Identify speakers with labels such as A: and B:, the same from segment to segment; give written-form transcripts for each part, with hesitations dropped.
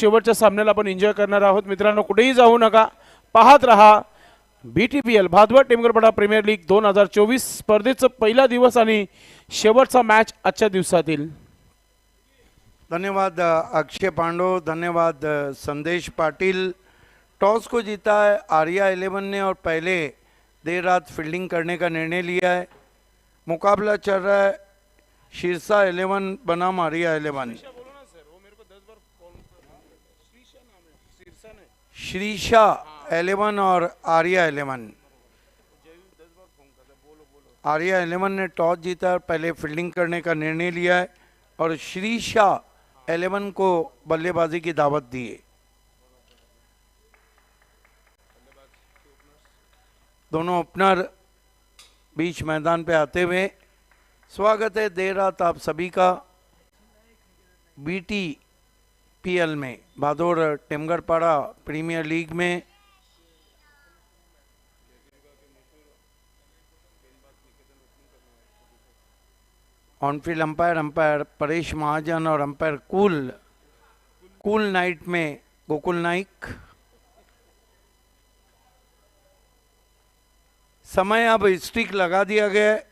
A: शेवटच्या सामन्याला आपण एन्जॉय करणार आहोत. मित्रांनो कुठेही जाऊ नका, पाहत रहा BTPL भादवड टेमगरपडा प्रीमियर लीग 2024 स्पर्धेचा पहिला दिवस आणि शेवटचा मॅच आजच्या दिवसातील.
B: धन्यवाद अक्षय पांडव, धन्यवाद संदेश पाटिल। टॉस को जीता है आर्या 11 ने और पहले देर रात फील्डिंग करने का निर्णय लिया है। मुकाबला चल रहा है शीर्षा 11 बनाम आर्या 11। श्रीशा 11 और आर्या 11। आर्या 11 ने टॉस जीता और पहले फील्डिंग करने का निर्णय लिया है और श्रीशा 11 को बल्लेबाजी की दावत दी है। दोनों ओपनर बीच मैदान पे आते हुए स्वागत है देर रात आप सभी का BTPL में, भादोड़ टेमगरपाड़ा प्रीमियर लीग में। ऑनफील्ड अंपायर परेश महाजन और अंपायर कूल नाइट में गोकुल नाइक। समय अब स्टिक लगा दिया गया है।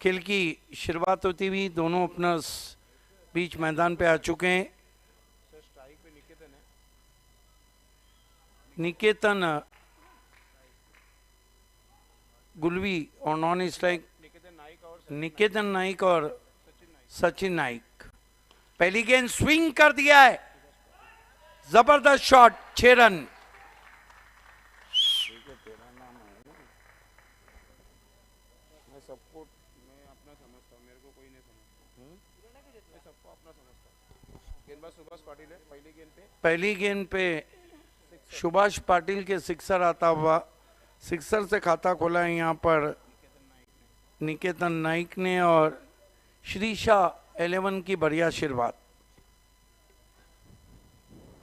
B: खेल की शुरुआत होती हुई दोनों ओपनर्स बीच मैदान पे आ चुके हैं। निकेतन गुलवी और नॉन स्ट्राइक निकेतन नाइक और सचिन नाइक। पहली गेंद स्विंग कर दिया है, जबरदस्त शॉट, 6 रन। पहली गेंद पे सुभाष पाटिल के सिक्सर आता हुआ, सिक्सर से खाता खोला है यहाँ पर निकेतन नाइक ने और श्रीशा 11 की बढ़िया शुरुआत।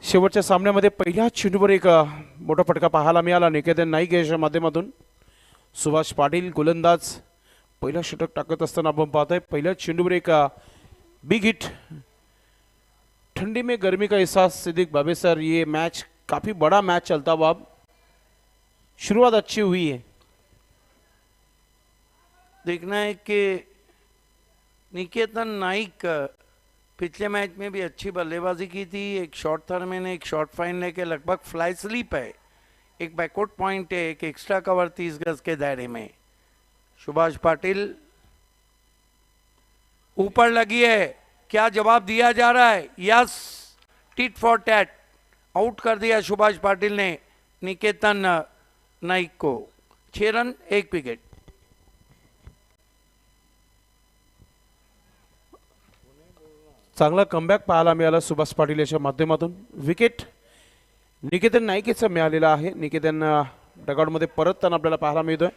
A: शेवटच्या सामन्यामध्ये पहिल्या चेंडूवर एक मोठा फटका पाहायला मिळाला निकेतन नाईक याच्या माध्यमातून। सुभाष पाटिल गोलंदाज पहिला षटक टाकत असताना आपण पाहतोय पहिल्या चेंडूवर एक बिग हिट। ठंडी में गर्मी का एहसास, सिद्दीक बाबे सर, ये मैच काफी बड़ा मैच चलता हुआ अब शुरुआत अच्छी हुई है।
B: देखना है कि निकेतन नाइक पिछले मैच में भी अच्छी बल्लेबाजी की थी। एक शॉर्ट थर्म में एक शॉर्ट फाइन लेके लगभग फ्लाई स्लिप है, एक बैकआउट पॉइंट है, एक एक्स्ट्रा कवर 30 गज के दायरे में। सुभाष पाटिल ऊपर लगी है, क्या जवाब दिया जा रहा है? Yes, tit for tat, out कर दिया सुभाष पाटिल ने निकेतन नाइक को। 6 रन 1 विकेट।
A: चांगला कमबॅक पाहायला मिळाला सुभाष पाटील याच्या माध्यमातून। विकेट निकेतन नाईकचा मिळालेला आहे। निकेतन डगआउट मध्ये परतताना आपल्याला पाहायला मिळतोय।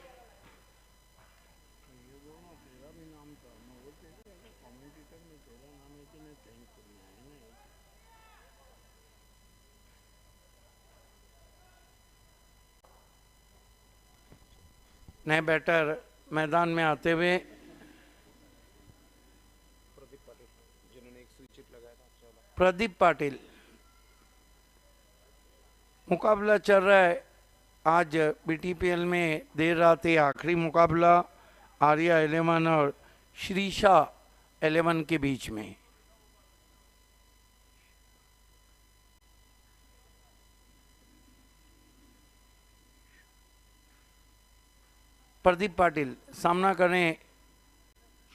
B: नए बैटर मैदान में आते हुए प्रदीप पाटिल। मुकाबला चल रहा है आज BTPL में देर रात ही आखिरी मुकाबला आर्या 11 और श्रीशा 11 के बीच में। प्रदीप पाटिल सामना करें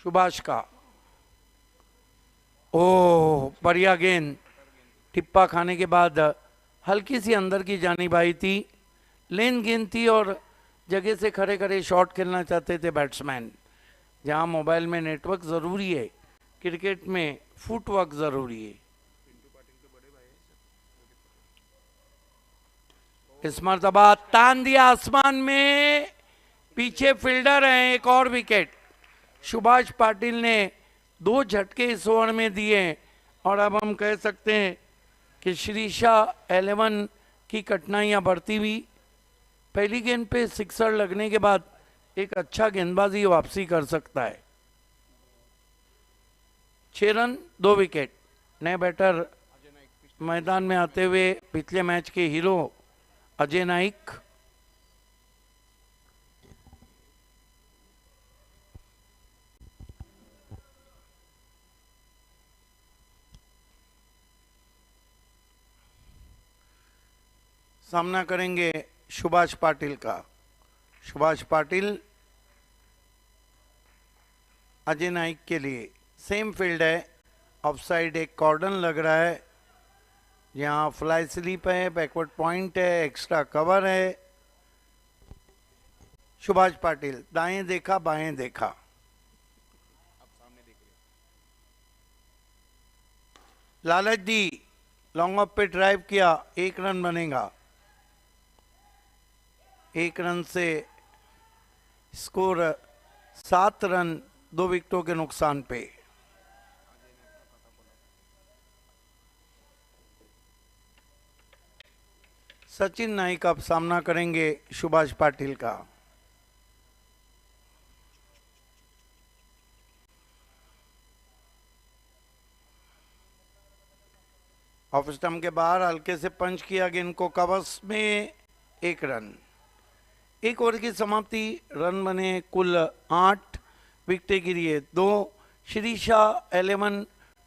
B: सुभाष का। ओह बढ़िया गेंद, टिप्पा खाने के बाद हल्की सी अंदर की जानिब आई थी, लेन गेंद थी और जगह से खड़े खड़े शॉट खेलना चाहते थे बैट्समैन। जहां मोबाइल में नेटवर्क ज़रूरी है, क्रिकेट में फुटवर्क ज़रूरी है। इस मर्तबा तान दिया आसमान में, पीछे फील्डर हैं, एक और विकेट। सुभाष पाटिल ने 2 झटके इस ओवर में दिए और अब हम कह सकते हैं कि श्रीशा 11 की कठिनाइयां बढ़ती हुई। पहली गेंद पे सिक्सर लगने के बाद एक अच्छा गेंदबाजी वापसी कर सकता है। 6 रन 2 विकेट। नए बैटर मैदान में आते हुए पिछले मैच के हीरो अजय नाइक। सामना करेंगे सुभाष पाटिल का। सुभाष पाटिल अजय नाइक के लिए सेम फील्ड है। ऑफसाइड एक कॉर्डन लग रहा है, यहाँ फ्लाई स्लिप है, बैकवर्ड पॉइंट है, एक्स्ट्रा कवर है। सुभाष पाटिल दाएं देखा बाएं देखा, लालच दी, लॉन्ग ऑफ पे ड्राइव किया, 1 रन बनेगा। 1 रन से स्कोर 7 रन 2 विकेटों के नुकसान पे। सचिन नाइक अब सामना करेंगे सुभाष पाटिल का। ऑफ स्टंप के बाहर हल्के से पंच किया, गेंद को कवर्स में, 1 रन। 1 ओवर की समाप्ति, रन बने कुल 8, विकेटें गिरी है 2। श्रीशा 11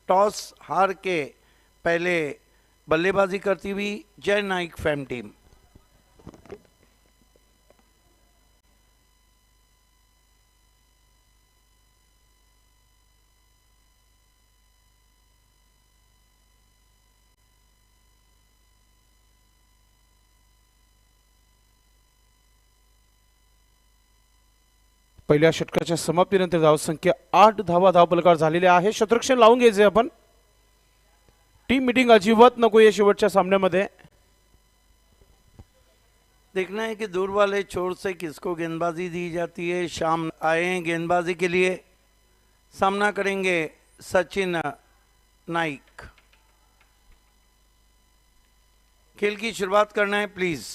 B: टॉस हार के पहले बल्लेबाजी करती हुई जय नाइक फैम टीम।
A: पहिल्या षटकाच्या समाप्तीनंतर धावसंख्या 8 धावा धावफलकावर झालेल्या आहे। शतरक्षण लावून घ्यायचे आपण। टीम मीटिंग अजिबात नको या शेवटच्या सामन्यामध्ये।
B: देखना है कि दूर वाले छोर से किसको गेंदबाजी दी जाती है। शाम आए हैं गेंदबाजी के लिए, सामना करेंगे सचिन नाइक। खेल की शुरुआत करना है प्लीज।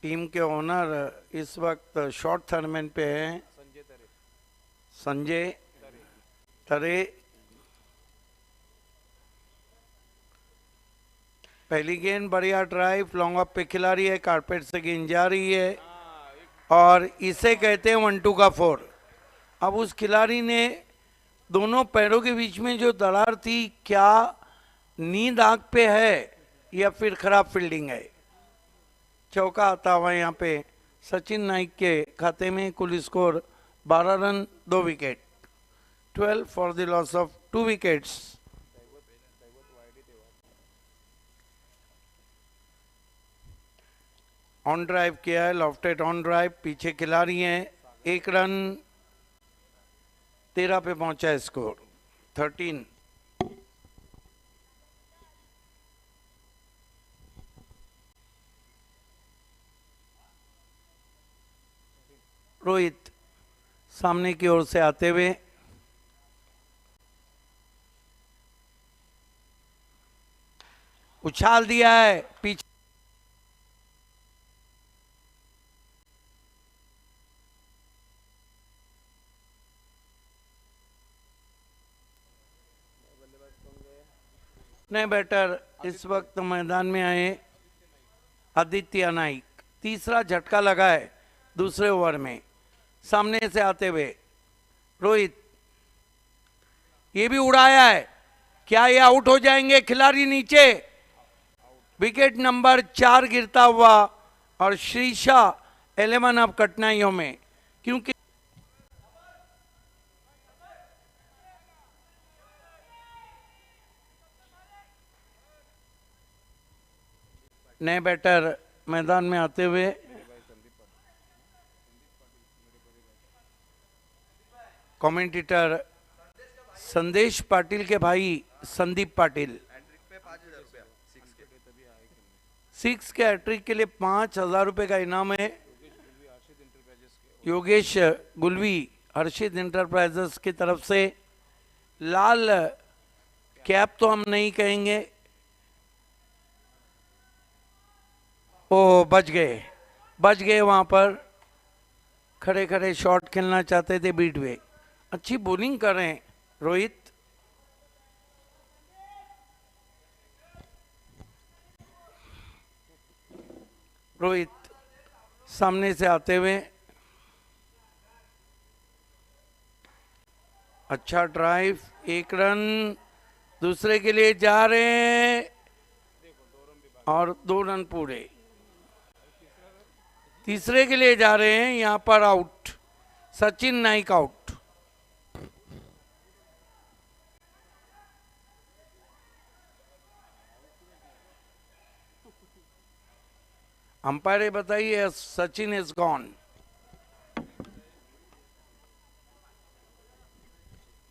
B: टीम के ओनर इस वक्त शॉर्ट थर्मेन पे हैं, संजय तरे। पहली गेंद बढ़िया ड्राइव, लॉन्ग ऑफ पे खिलाड़ी है, कारपेट से गेंद जा रही है और इसे कहते हैं 1-2 का 4। अब उस खिलाड़ी ने दोनों पैरों के बीच में जो दरार थी, क्या नींद आंख पे है या फिर खराब फील्डिंग है। चौका आता हुआ यहाँ पे सचिन नाइक के खाते में। कुल score 12 run 2 wicket, 12 for the loss of 2 wickets. On drive किया है, लॉफ्टेड ऑन ड्राइव, पीछे खिलाड़ी हैं, 1 रन, 13 पे पहुंचा है स्कोर, 13। रोहित सामने की ओर से आते हुए, उछाल दिया है पीछे। नए बैटर इस वक्त मैदान में आए आदित्य नाइक। तीसरा झटका लगा है दूसरे ओवर में। सामने से आते हुए रोहित, ये भी उड़ाया है, क्या ये आउट हो जाएंगे खिलाड़ी नीचे। विकेट नंबर 4 गिरता हुआ और श्रीशा 11 अब कठिनाइयों में, क्योंकि नए बैटर मैदान में आते हुए कमेंटेटर संदेश पाटिल के भाई संदीप पाटिल, 6 के हैट्रिक के लिए 5,000 रुपए का इनाम है। योगेश गुलवी हर्षित इंटरप्राइजेस की तरफ से। लाल कैप तो हम नहीं कहेंगे, ओ बच गए वहां पर, खड़े खड़े शॉट खेलना चाहते थे बीट वे। अच्छी बॉलिंग कर रहे हैं रोहित। सामने से आते हुए अच्छा ड्राइव, 1 रन, दूसरे के लिए जा रहे हैं और 2 रन पूरे, तीसरे के लिए जा रहे हैं, यहां पर out, Sachin Naik out. Umpire बताइए सचिन इज गॉन।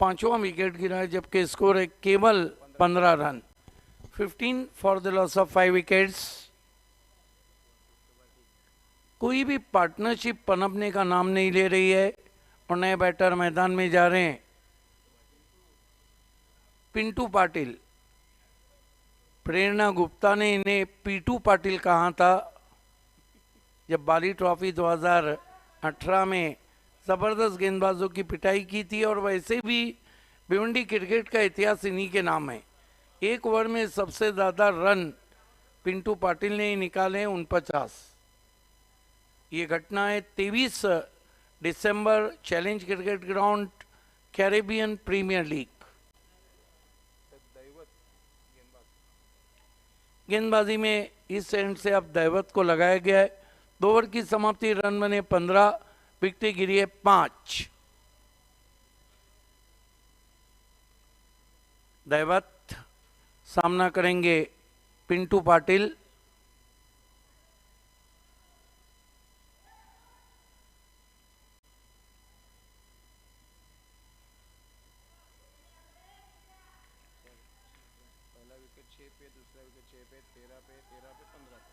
B: 5वां विकेट गिरा है, जबकि स्कोर है केवल 15 run. 15 for the loss of 5 wickets. कोई भी पार्टनरशिप पनपने का नाम नहीं ले रही है और नए बैटर मैदान में जा रहे हैं। पिंटू पाटिल, प्रेरणा गुप्ता ने इन्हें पीटू पाटिल कहा था जब बाली ट्रॉफी 2018 में जबरदस्त गेंदबाजों की पिटाई की थी। और वैसे भी भिवंडी क्रिकेट का इतिहास इन्हीं के नाम है। 1 ओवर में सबसे ज्यादा रन पिंटू पाटिल ने ही निकाले, 49। ये घटना है 23 दिसंबर, challenge cricket ground, Caribbean Premier League. गेंदबाजी में इस एंड से अब दैवत को लगाया गया है। 2 ओवर की समाप्ति, रन बने 15, विकेटें गिरी है 5। दैवत सामना करेंगे पिंटू पाटिल।
A: पहला विकेट 6 पे, दूसरा विकेट 6 पे, 13 पे, 13 पे, 15 पे।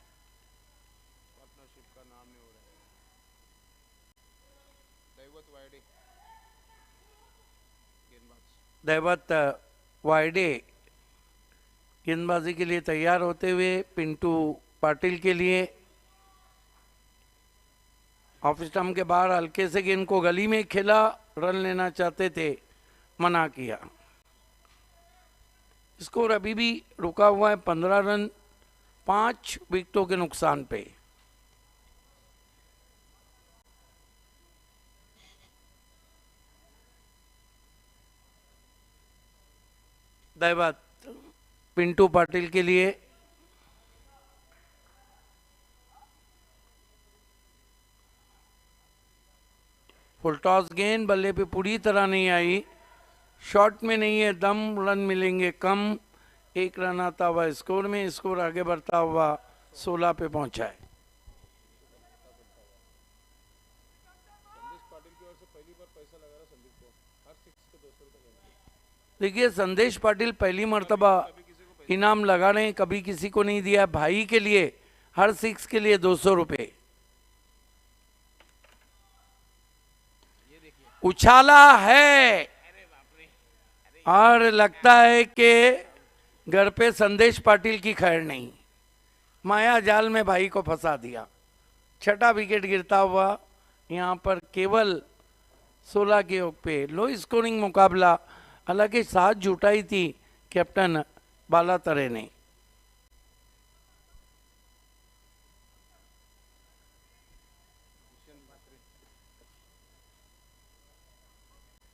A: पार्टनरशिप का नाम नहीं हो रहा है। दैवत वाइडे गेंदबाज।
B: दैवत वाइडे गेंदबाजी के लिए तैयार होते हुए पिंटू पाटिल के लिए ऑफ स्टंप के बाहर हल्के से गेंद को गली में खेला, रन लेना चाहते थे, मना किया। स्कोर अभी भी रुका हुआ है 15 रन, 5 विकेटों के नुकसान पे। दैवत पिंटू पाटिल के लिए फुल टॉस गेंद, बल्ले पे पूरी तरह नहीं आई, शॉट में नहीं है दम, रन मिलेंगे कम। 1 रन आता हुआ स्कोर में, स्कोर आगे बढ़ता हुआ 16 पे पहुंचा है। देखिए संदेश पाटिल पहली मर्तबा इनाम लगा रहे हैं, कभी किसी को नहीं दिया। भाई के लिए हर 6 के लिए 200 रुपए उछाला है और लगता है कि घर पे संदेश पाटिल की खैर नहीं, माया जाल में भाई को फंसा दिया। 6ठा विकेट गिरता हुआ, यहाँ पर केवल 16 के योग पे लो स्कोरिंग मुकाबला। हालांकि साथ जुटाई थी कैप्टन बालातरे ने।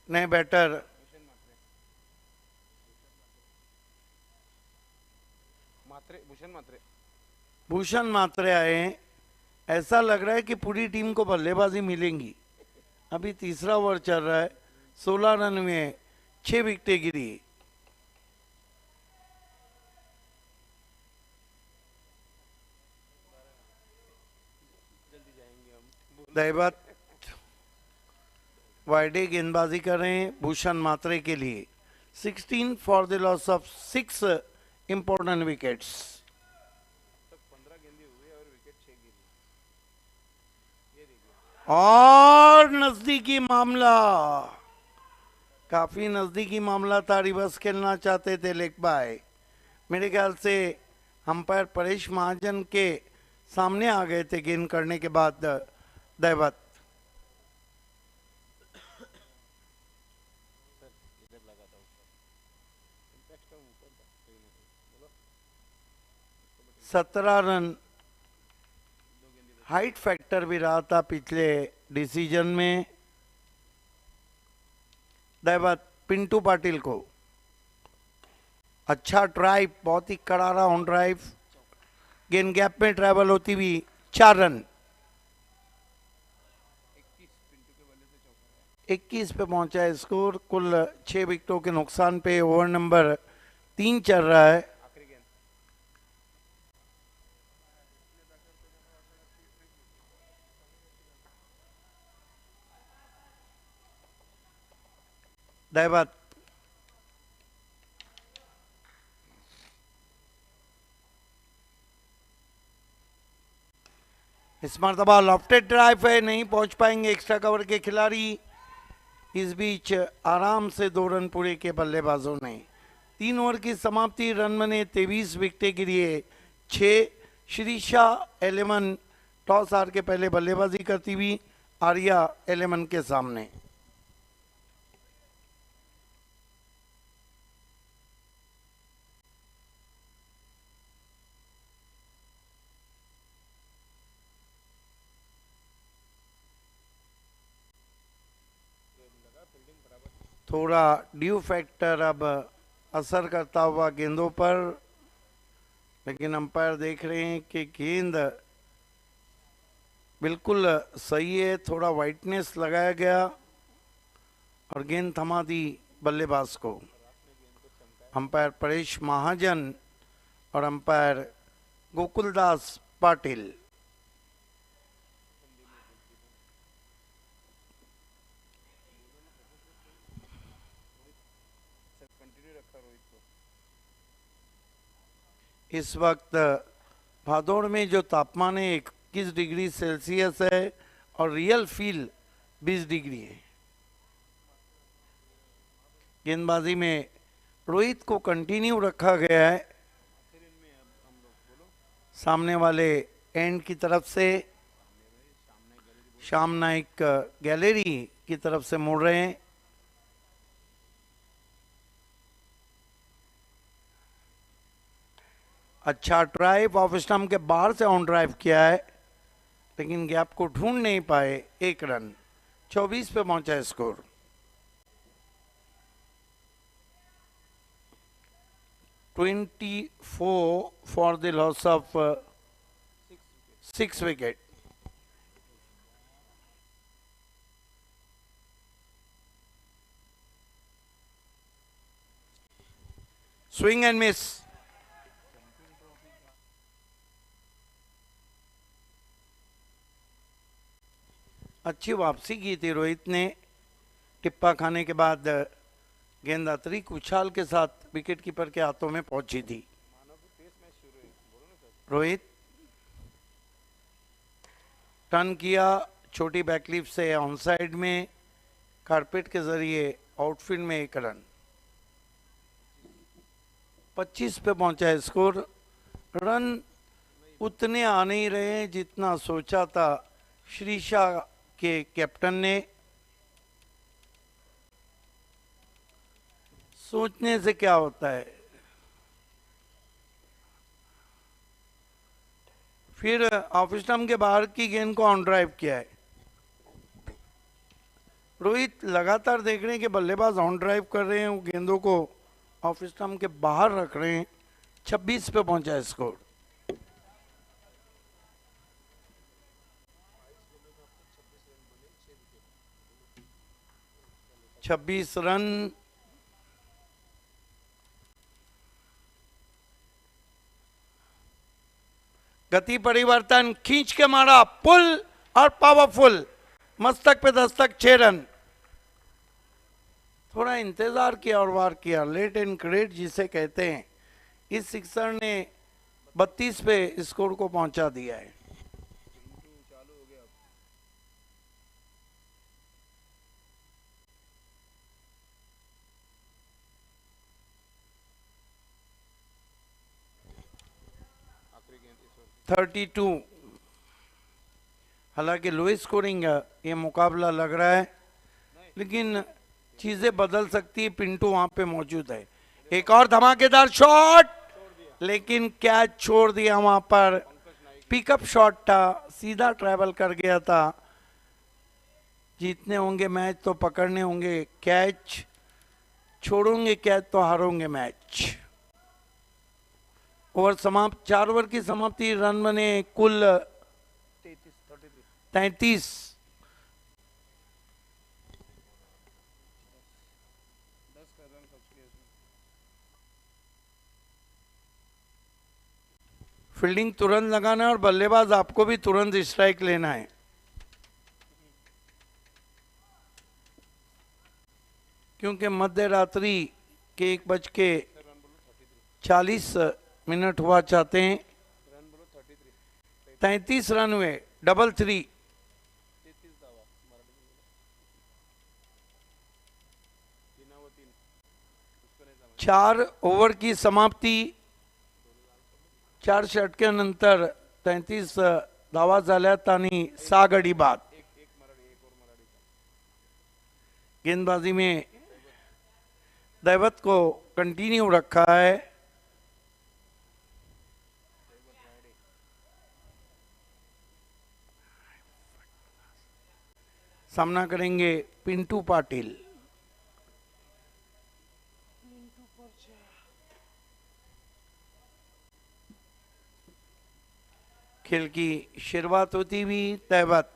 B: नए बैटर
A: मात्रे, भूषण मात्रे।
B: भूषण मात्रे आए हैं। ऐसा लग रहा है कि पूरी टीम को बल्लेबाजी मिलेंगी। अभी तीसरा ओवर चल रहा है, 16 रन में 6 विकेटें गिरी। दैवत वाइडे गेंदबाजी कर रहे हैं भूषण मात्रे के लिए। 16 for the loss of 6 important wickets. और नजदीकी मामला, काफी नजदीकी मामला था। रिवर्स खेलना चाहते थे लेग बाय। मेरे ख्याल से अंपायर परेश महाजन के सामने आ गए थे गेंद करने के बाद दैवत। सत्रह रन हाइट फैक्टर भी रहा था पिछले डिसीजन में। दैवत पिंटू पाटिल को अच्छा ड्राइव, बहुत ही करारा ऑन ड्राइव, गेंद गैप में ट्रैवल होती हुई 4 रन। 21 पे पहुंचा है स्कोर। कुल 6 विकेटों के नुकसान पे ओवर नंबर 3 चल रहा है। दैवत इस मरतबा लॉफ्टेड ड्राइव है, नहीं पहुंच पाएंगे एक्स्ट्रा कवर के खिलाड़ी। इस बीच आराम से 2 रन पूरे के बल्लेबाजों ने। 3 ओवर की समाप्ति, रन बने 23, विकेटें गिरी 6। श्रीषा 11 टॉस हार के पहले बल्लेबाजी करती हुई, आर्या 11 के सामने। थोड़ा ड्यू फैक्टर अब असर करता हुआ गेंदों पर, लेकिन अंपायर देख रहे हैं कि गेंद बिल्कुल सही है। थोड़ा वाइटनेस लगाया गया और गेंद थमा दी बल्लेबाज को। अंपायर परेश महाजन और अंपायर गोकुलदास पाटिल। इस वक्त भादौड़ में जो तापमान है 21 डिग्री सेल्सियस है और रियल फील 20 डिग्री है। गेंदबाजी में रोहित को कंटिन्यू रखा गया है। सामने वाले एंड की तरफ से श्याम नाइक गैलरी की तरफ से मुड़ रहे हैं। अच्छा ड्राइव, ऑफ स्टंप के बाहर से ऑन ड्राइव किया है, लेकिन गैप को ढूंढ नहीं पाए। 1 रन। 24 पे पहुंचा है score. $24 for the loss of 6 wicket. Swing end miss. अच्छी वापसी की थी रोहित ने। टिप्पा खाने के बाद गेंद अतिरिक्त उछाल के साथ विकेट कीपर के हाथों में पहुंची थी। रोहित टर्न किया छोटी बैकलिफ से ऑन साइड में, कारपेट के जरिए आउटफील्ड में 1 रन। 25 पे पहुंचा है स्कोर। रन उतने आ नहीं रहे जितना सोचा था श्रीषा के कैप्टन ने। सोचने से क्या होता है। फिर ऑफ स्टंप के बाहर की गेंद को ऑन ड्राइव किया है। रोहित लगातार देख रहे हैं कि बल्लेबाज ऑन ड्राइव कर रहे हैं, वो गेंदों को ऑफ स्टंप के बाहर रख रहे हैं। 26 पे पहुंचा है स्कोर। 26 रन। गति परिवर्तन, खींच के मारा, पुल और पावरफुल, मस्तक पे दस्तक, 6 रन। थोड़ा इंतजार किया और वार किया, लेट एंड ग्रेट जिसे कहते हैं। इस सिक्सर ने 32 पे स्कोर को पहुंचा दिया है। Thirty two. हालांकि लो स्कोरिंग ये मुकाबला लग रहा है, लेकिन चीजें बदल सकती है। पिंटू वहां पे मौजूद है। एक और धमाकेदार शॉट, लेकिन कैच छोड़ दिया वहां पर। पिकअप शॉट था, सीधा ट्रैवल कर गया था। जीतने होंगे मैच तो पकड़ने होंगे कैच, छोड़ोगे कैच तो हारोगे मैच। ओवर समाप्त, 4 ओवर की समाप्ति। रन बने कुल 33। फील्डिंग तुरंत लगाना है और बल्लेबाज आपको भी तुरंत स्ट्राइक लेना है। क्योंकि मध्य रात्रि के 1:40 हुआ चाहते हैं। 33 रन हुए, डबल 3। 4 ओव्हर की समाप्ती। 4 षटक्यानंतर 33 धावा झाल्यात आणि 6 गडी बाद। गेंदबाजी में दैवत को कंटिन्यू रखा है। सामना करेंगे पिंटू पाटिल। खेल की शुरुआत होती हुई दैवत।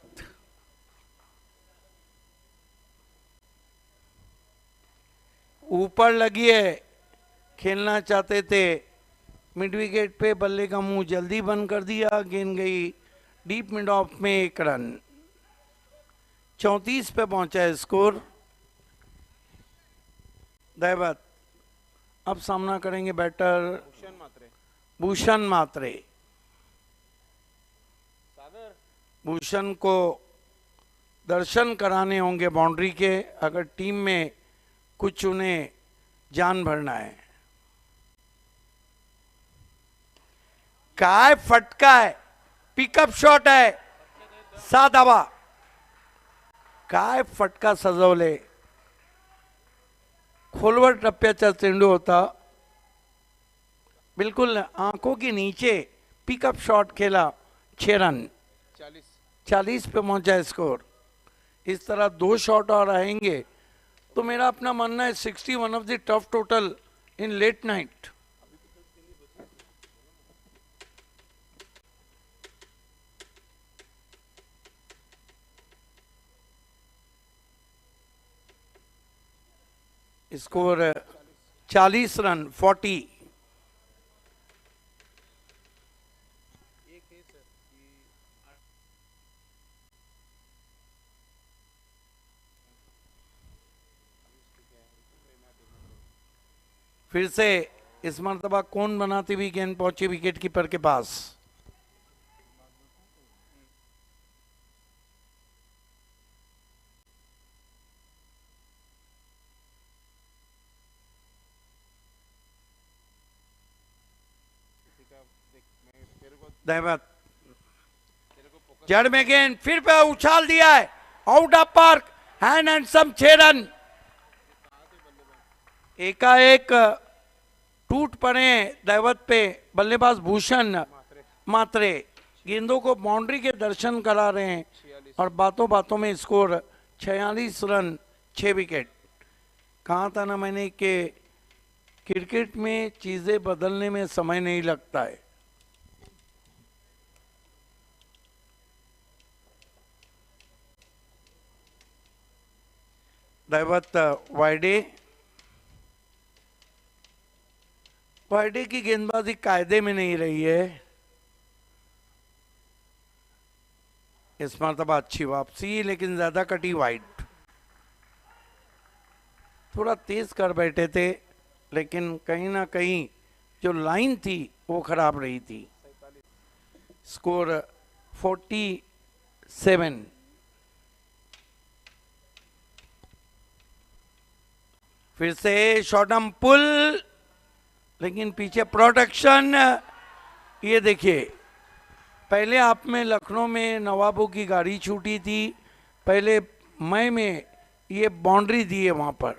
B: ऊपर लगी है, खेलना चाहते थे। मिड विकेट पे बल्ले का मुंह जल्दी बंद कर दिया। गेंद गई डीप मिड ऑफ में, 1 रन। 34 पे पहुंचा है स्कोर। दैवत अब सामना करेंगे बैटर भूषण मात्रे। भूषण को दर्शन कराने होंगे बाउंड्री के, अगर टीम में कुछ उन्हें जान भरना है। काय फटका है, पिकअप शॉट है, 7 धावा। काय फटका सजवले, खोलवर टप्प्याचा चेंडू होता, बिल्कुल आंखों के नीचे पिकअप शॉट खेला। 6 रन। 40 पे पहुंचा है स्कोर। इस तरह 2 शॉट और आएंगे तो मेरा अपना मानना है 60 one of the tough total in late night. Score 40 run 40। फिर से इस मरतबा कौन बनाती हुई गेंद पहुंची विकेट कीपर के पास। दैवत जड़ में गेंद फिर पे उछाल दिया है, out of park, hand and some 6 run. एकाएक टूट पड़े दैवत पे बल्लेबाज भूषण मात्रे। गेंदों को बाउंड्री के दर्शन करा रहे हैं और बातों बातों में स्कोर 46 रन 6 विकेट। कहा था ना मैंने कि क्रिकेट में चीजें बदलने में समय नहीं लगता है। दैवत वायडे, वायडे की गेंदबाजी कायदे में नहीं रही है। इस मरतबा अच्छी वापसी, लेकिन ज्यादा कटी वाइड। थोड़ा तेज कर बैठे थे, लेकिन कहीं ना कहीं जो लाइन थी वो खराब रही थी। स्कोर 47। फिर से शॉर्टम पुल, लेकिन पीछे प्रोटेक्शन। ये देखिए, पहले आप में लखनऊ में नवाबों की गाड़ी छूटी थी, पहले मई में ये बाउंड्री दी है वहां पर।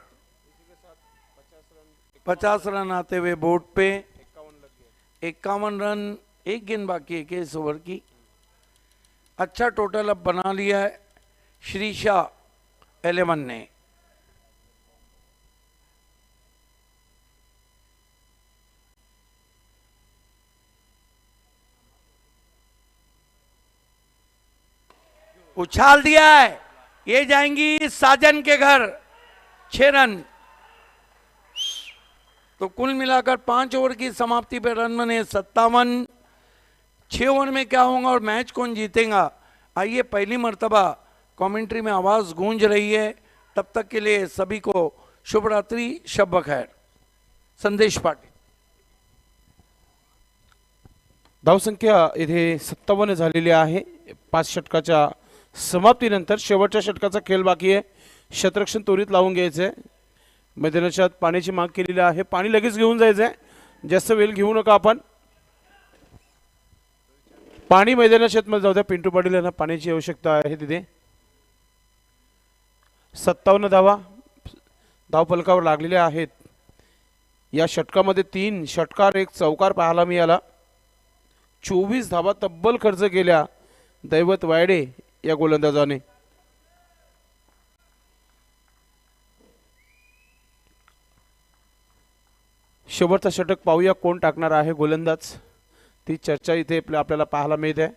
B: 50 रन आते हुए बोर्ड पे, 51 रन, एक गेंद बाकी है इस ओवर की। अच्छा टोटल अब बना लिया है श्रीशा 11 ने। उछाल दिया है, ये जाएंगी साजन के घर। 6 रन। तो कुल मिलाकर 5 ओवर की समाप्ति पर रन बने 57। 6 ओवर में क्या होगा और मैच कौन जीतेगा, आइए पहली मर्तबा कमेंट्री में आवाज गूंज रही है। तब तक के लिए सभी को शुभ रात्रि, शब बखैर। संदेश पाटील।
A: धावसंख्या इथे 57 झालेली आहे। 5 षटकाच्या समाप्तीनंतर शेवटच्या षटकाचा खेळ बाकी आहे। क्षेत्ररक्षण त्वरित लावून घ्यायचंय। मैदानाच्या पाण्याची माग केलेली आहे, पाणी लगेच घेऊन जायचंय, जास्त वेळ घेऊ नका आपण। पाणी मैदानाच्या मध्ये जाऊ द्या। पिंटू पाटील यांना पाण्याची आवश्यकता आहे तिथे। 57 धावा धावफलकावर लागलेल्या आहेत। या षटकामध्ये 3 षटकार 1 चौकार पाहायला मिळाला। 24 धावा तब्बल खर्च केल्या दैवत वायडे या गोलंदाजाने। शेवटचा षटक पाहूया कोण टाकणार आहे गोलंदाज, ती चर्चा इथे आपल्याला पाहायला मिळते।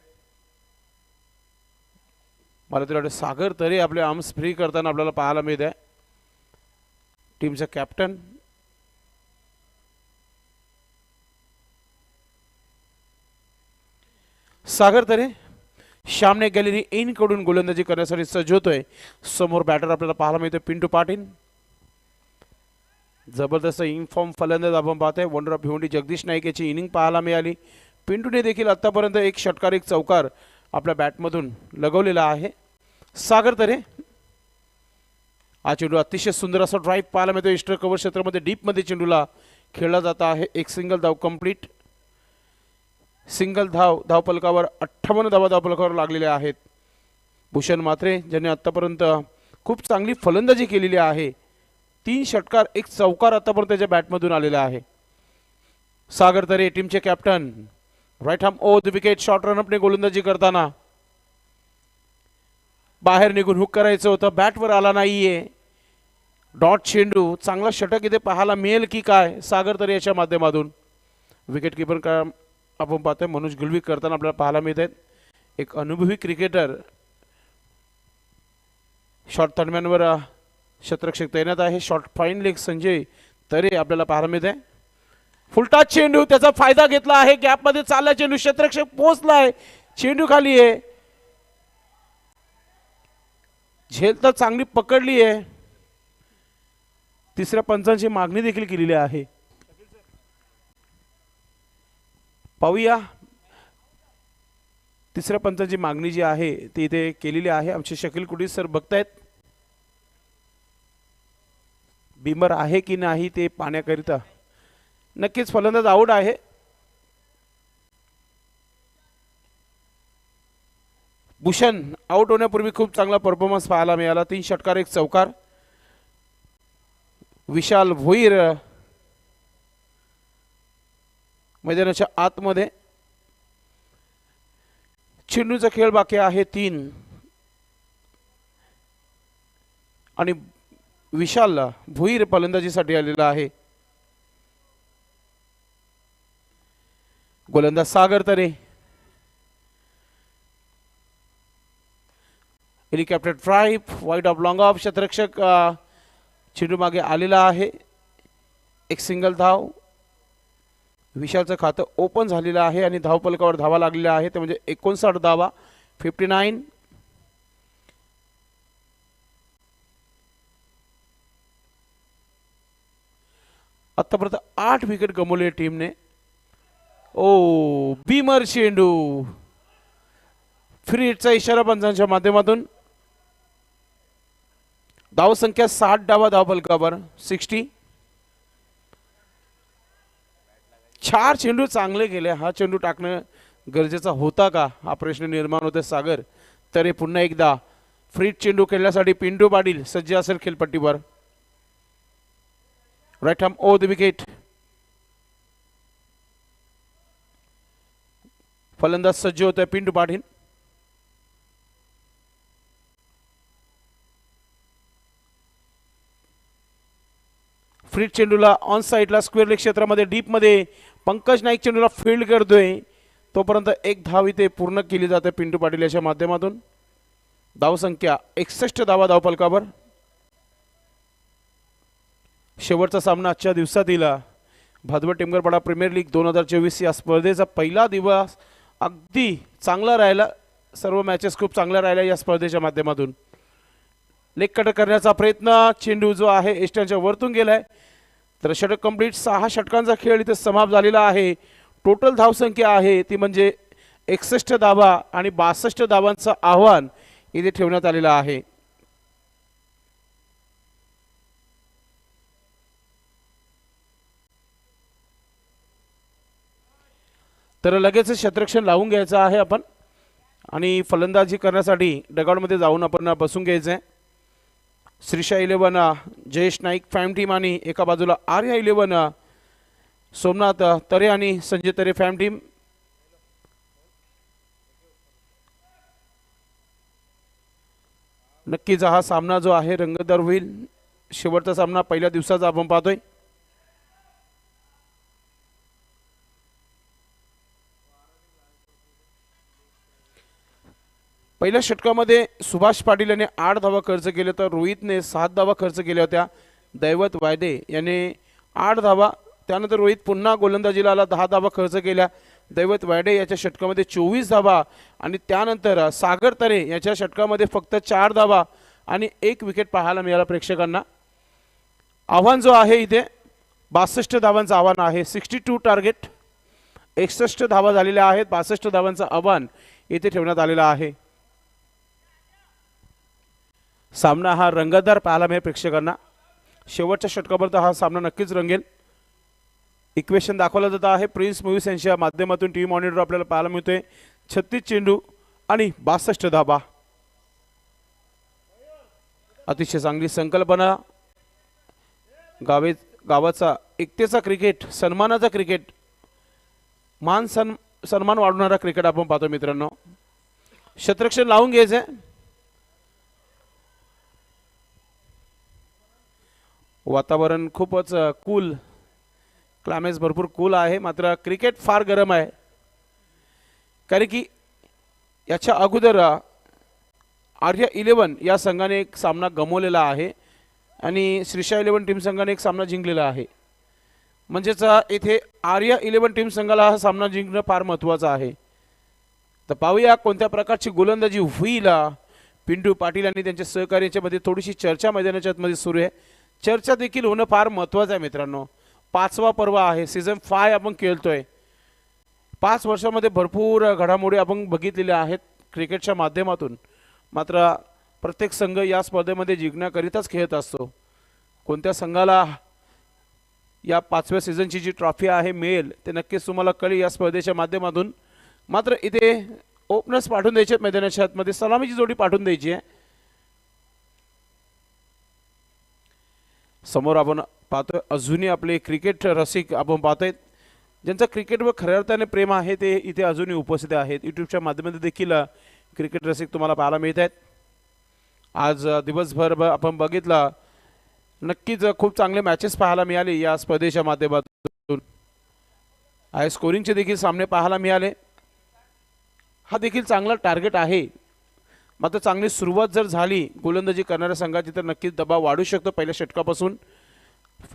A: मला तर वाटतं सागर तरे आपले आर्म्स फ्री करताना आपल्याला पाहायला मिळते। टीमचा कॅप्टन सागर तरे सामने गॅलरी इन कडून गोलंदाजी करण्यासाठी सज्ज होतोय। समोर बॅटर आपल्याला पाहायला मिळतोय पिंटू पाटील। जबरदस्त इन फॉर्म फलंदाज आपण पाहतोय। वंडर ऑफ भिवंडी जगदीश नाईक याची इनिंग पाहायला मिळाली। पिंटूने देखील आतापर्यंत 1 षटकार 1 चौकार आपल्या बॅटमधून लगवलेला आहे। सागर तरे हा चेंडू अतिशय सुंदर असा ड्राइव्ह पाहायला मिळतो। ईस्टर कव्हर क्षेत्रामध्ये डीप मध्ये चेंडूला खेळला जात आहे। एक सिंगल धाव कंप्लीट। सिंगल धावफलकावर 58 धावा धावफलकावर लागलेल्या आहेत। भूषण म्हात्रे ज्यांनी आतापर्यंत खूप चांगली फलंदाजी केलेली आहे। 3 षटकार 1 चौकार आतापर्यंत त्याच्या बॅटमधून आलेला आहे। सागर तरे टीमचे captain right arm over the wicket short रनअपने गोलंदाजी करताना बाहेर निघून हुक करायचं होतं, बॅटवर आला नाहीये। डॉट चेंडू, चांगला षटक इथे पाहायला मिळेल की काय सागर तरे याच्या माध्यमातून। विकेट कीपर का आपण पाहतोय मनोज गुलवी करताना आपल्याला पाहायला मिळत आहेत। एक अनुभवी क्रिकेटर शॉर्ट थर्डमॅनवर क्षेत्ररक्षक तैनात आहे। शॉर्ट फाईन लेग संजय तरे आपल्याला पाहायला मिळत आहे। फुलटा चेंडू, त्याचा फायदा घेतला आहे। गॅप मध्ये चालला चेंडू, क्षेत्ररक्षक पोहोचलाय, चेंडू खाली आहे। झेल तर चांगली पकडली आहे। तिसऱ्या पंचांची मागणी देखील केलेली आहे। पाहूया तिसऱ्या पंचांची मागणी जी आहे ती इथे केलेली आहे। आमचे शकील कुटी सर बघतायत बिमर आहे की नाही ते पाहण्याकरिता। नक्कीच फलंदाज आउट आहे। भूषण आउट होण्यापूर्वी खूप चांगला परफॉर्मन्स पाहायला मिळाला। 3 षटकार 1 चौकार। विशाल भोईर मैदानाच्या आतमध्ये। चेंडूचा खेळ बाकी आहे 3 आणि विशाल भोईर फलंदाजीसाठी आलेला आहे। गोलंदाज Sagar Tare. Helicopter drive wide of long off, क्षेत्ररक्षक चेंडू मागे आलेला आहे, एक सिंगल धाव. विशालचं खातं ओपन झालेलं आहे आणि धावफलकावर धावा लागलेल्या आहे, ते म्हणजे 59 धावा, 59. आतापर्यंत 8 विकेट गमावले टीमने. ओ बीमर चेंडू, फ्री हिटचा इशारा पंचांच्या माध्यमातून. धावसंख्या 60 धावा धावफलकावर, 60. 4 चेंडू चांगले गेले. हा चेंडू टाकणं गरजेचा होता का, हा प्रश्न निर्माण होते सागर. तरी पुन्हा एकदा फ्री चेंडू खेळण्यासाठी पिंटू पाटील सज्ज असेल खेळपट्टीवर. Right arm over the wicket. फलंदाज सज्ज होतोय पिंटू पाटील. फ्री चेंडूला ऑन साइडला स्क्वेअर लेग क्षेत्रामध्ये डीप मध्ये पंकज नाईक चेंडूला फील्ड करतोय. तोपर्यंत एक धाव इथे पूर्ण केली जाते पिंटू पाटील याच्या माध्यमातून. धावसंख्या 61 धावा धावफलकावर. शेवटचा सामना आजच्या दिवसातील भादवड टिमगरपाडा प्रीमियर लीग 2024 या स्पर्धेचा पहिला दिवस अगदी चांगला राहिला. सर्व मॅचेस खूप चांगल्या राहिल्या या स्पर्धेच्या माध्यमातून. लेग कट करण्याचा प्रयत्न, चेंडू जो आहे एस्टनच्या वरतून गेलाय. तर षटक कंप्लीट. 6 षटकांचा खेळ इथे समाप्त झालेला आहे. टोटल धावसंख्या आहे ती म्हणजे 61 धावा आणि 62 धावांचं आव्हान इथे ठेवण्यात आलेलं आहे. तर लगेच क्षेत्ररक्षण लावून घ्यायचं आहे आपण आणि फलंदाजी करण्यासाठी डगआउटमध्ये जाऊन आपण बसून घ्यायचं आहे. श्रीशा 11 जयेश नाईक फॅम टीम आणि एका बाजूला आर्या 11 सोमनाथ तरे आणि संजय तरे फॅम टीम. नक्कीच हा सामना जो आहे रंगतदार होईल. शेवटचा सामना पहिल्या दिवसाचा आपण पाहतोय. पहिल्या षटकामध्ये सुभाष पाटील याने 8 धावा खर्च केले तर रोहितने 7 धावा खर्च केल्या होत्या. दैवत वायदे याने 8 धावा. त्यानंतर रोहित पुन्हा गोलंदाजीला आला, 10 धावा खर्च केल्या. दैवत वायडे याच्या षटकामध्ये 24 धावा आणि त्यानंतर सागर तरे याच्या षटकामध्ये फक्त 4 धावा आणि 1 विकेट पाहायला मिळाला प्रेक्षकांना. आव्हान जो आहे इथे 62 धावांचं आव्हान आहे. 62 टार्गेट, 61 धावा झालेल्या आहेत. 62 धावांचं आव्हान इथे ठेवण्यात आलेलं आहे. सामना हा रंगतदार पाहायला मिळेल प्रेक्षकांना. शेवटच्या षटकापर्यंत हा सामना नक्कीच रंगेल. इक्वेशन दाखवलं जात आहे प्रिन्स मूव्हीज यांच्या माध्यमातून. टीम मॉनिटर आपल्याला पाहायला मिळतोय. 36 चेंडू आणि 62 धावा. अतिशय चांगली संकल्पना. गावाचा एकतेचा क्रिकेट, सन्मानाचा क्रिकेट, सन्मान वाढवणारा क्रिकेट आपण पाहतो मित्रांनो. क्षेत्ररक्षण लावून घ्यायचंय. वातावरण खूपच कूल, क्लायमेट भरपूर कूल आहे. मात्र क्रिकेट फार गरम आहे. कारण की याच्या अगोदर आर्या 11 या संघाने एक सामना गमावलेला आहे आणि श्रीशा 11 टीम संघाने एक सामना जिंकलेला आहे. म्हणजेच इथे आर्या 11 टीम संघाला हा सामना जिंकणं फार महत्त्वाचं आहे. तर पाहूया कोणत्या प्रकारची गोलंदाजी होईल. पिंटू पाटील आणि त्यांच्या सहकार्याच्या मध्ये थोडीशी चर्चा मैदानाच्या आतमध्ये सुरू आहे. चर्चा देखील होणं फार महत्त्वाचं आहे मित्रांनो. 5वा पर्व आहे, सीझन 5 आपण खेळतोय. 5 वर्षामध्ये भरपूर घडामोडी आपण बघितलेल्या आहेत क्रिकेटच्या माध्यमातून. मात्र प्रत्येक संघ या स्पर्धेमध्ये जिंकण्याकरिताच खेळत असतो. कोणत्या संघाला या 5व्या सीझनची जी ट्रॉफी आहे मिळेल ते नक्कीच तुम्हाला कळेल या स्पर्धेच्या माध्यमातून. मात्र इथे ओपनर्स पाठवून द्यायचे मैदानाच्या आतमध्ये, सलामीची जोडी पाठवून द्यायची आहे. समोर आपण पाहतोय अजूनही आपले क्रिकेट रसिक आपण पाहतोय ज्यांचं क्रिकेटवर खऱ्या अर्थाने प्रेम आहे ते इथे अजूनही उपस्थित आहेत. यूट्यूबच्या माध्यमातून देखील क्रिकेट रसिक तुम्हाला पाहायला मिळत आहेत. आज दिवसभर आपण बघितलं नक्कीच खूप चांगले मॅचेस पाहायला मिळाले या स्पर्धेच्या माध्यमातून. हाय स्कोरिंगचे देखील सामने पाहायला मिळाले. हा देखील चांगला टार्गेट आहे. मात्र चांगली सुरुवात जर झाली गोलंदाजी करणाऱ्या संघाची तर नक्कीच दबाव वाढू शकतो पहिल्या षटकापासून.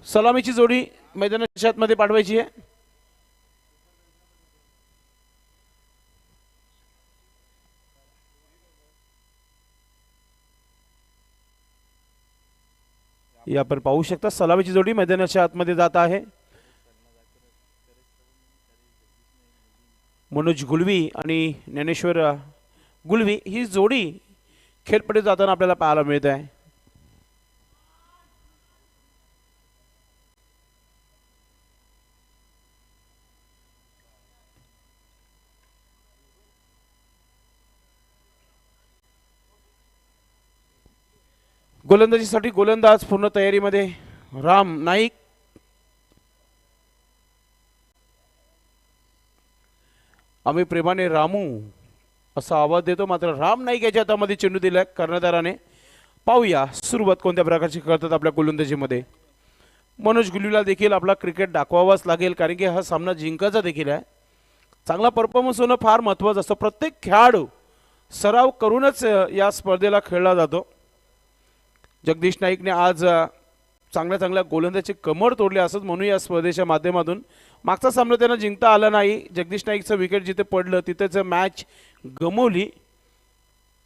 A: सलामीची जोडी मैदानाच्या आतमध्ये पाठवायची आहे. ही आपण पाहू शकता सलामीची जोडी मैदानाच्या आतमध्ये जात आहे. मनोज गुलवी आणि ज्ञानेश्वर गुलवी ही जोडी खेळपट्टीत जाताना आपल्याला पाहायला मिळत आहे. गोलंदाजीसाठी गोलंदाज पूर्ण तयारीमध्ये राम नाईक. आम्ही प्रेमाने रामू असा आवाज देतो मात्र राम नाईक याच्या हातामध्ये चेंडू दिलाय कर्णधाराने. पाहूया सुरुवात कोणत्या प्रकारची करतात आपल्या गोलंदाजीमध्ये. मनोज गुलवीला देखील आपला क्रिकेट दाखवावाच लागेल कारण की हा सामना जिंकायचा देखील आहे. चांगला परफॉर्मन्स होणं फार महत्त्वाचं असतं. प्रत्येक खेळाडू सराव करूनच या स्पर्धेला खेळला जातो. जगदीश नाईकने आज चांगल्या चांगल्या गोलंदाजीची कमर तोडली असंच म्हणू या स्पर्धेच्या माध्यमातून. मागचा सामना त्यांना जिंकता आला नाही. जगदीश नाईकचं विकेट जिथे पडलं तिथेच मॅच गमवली.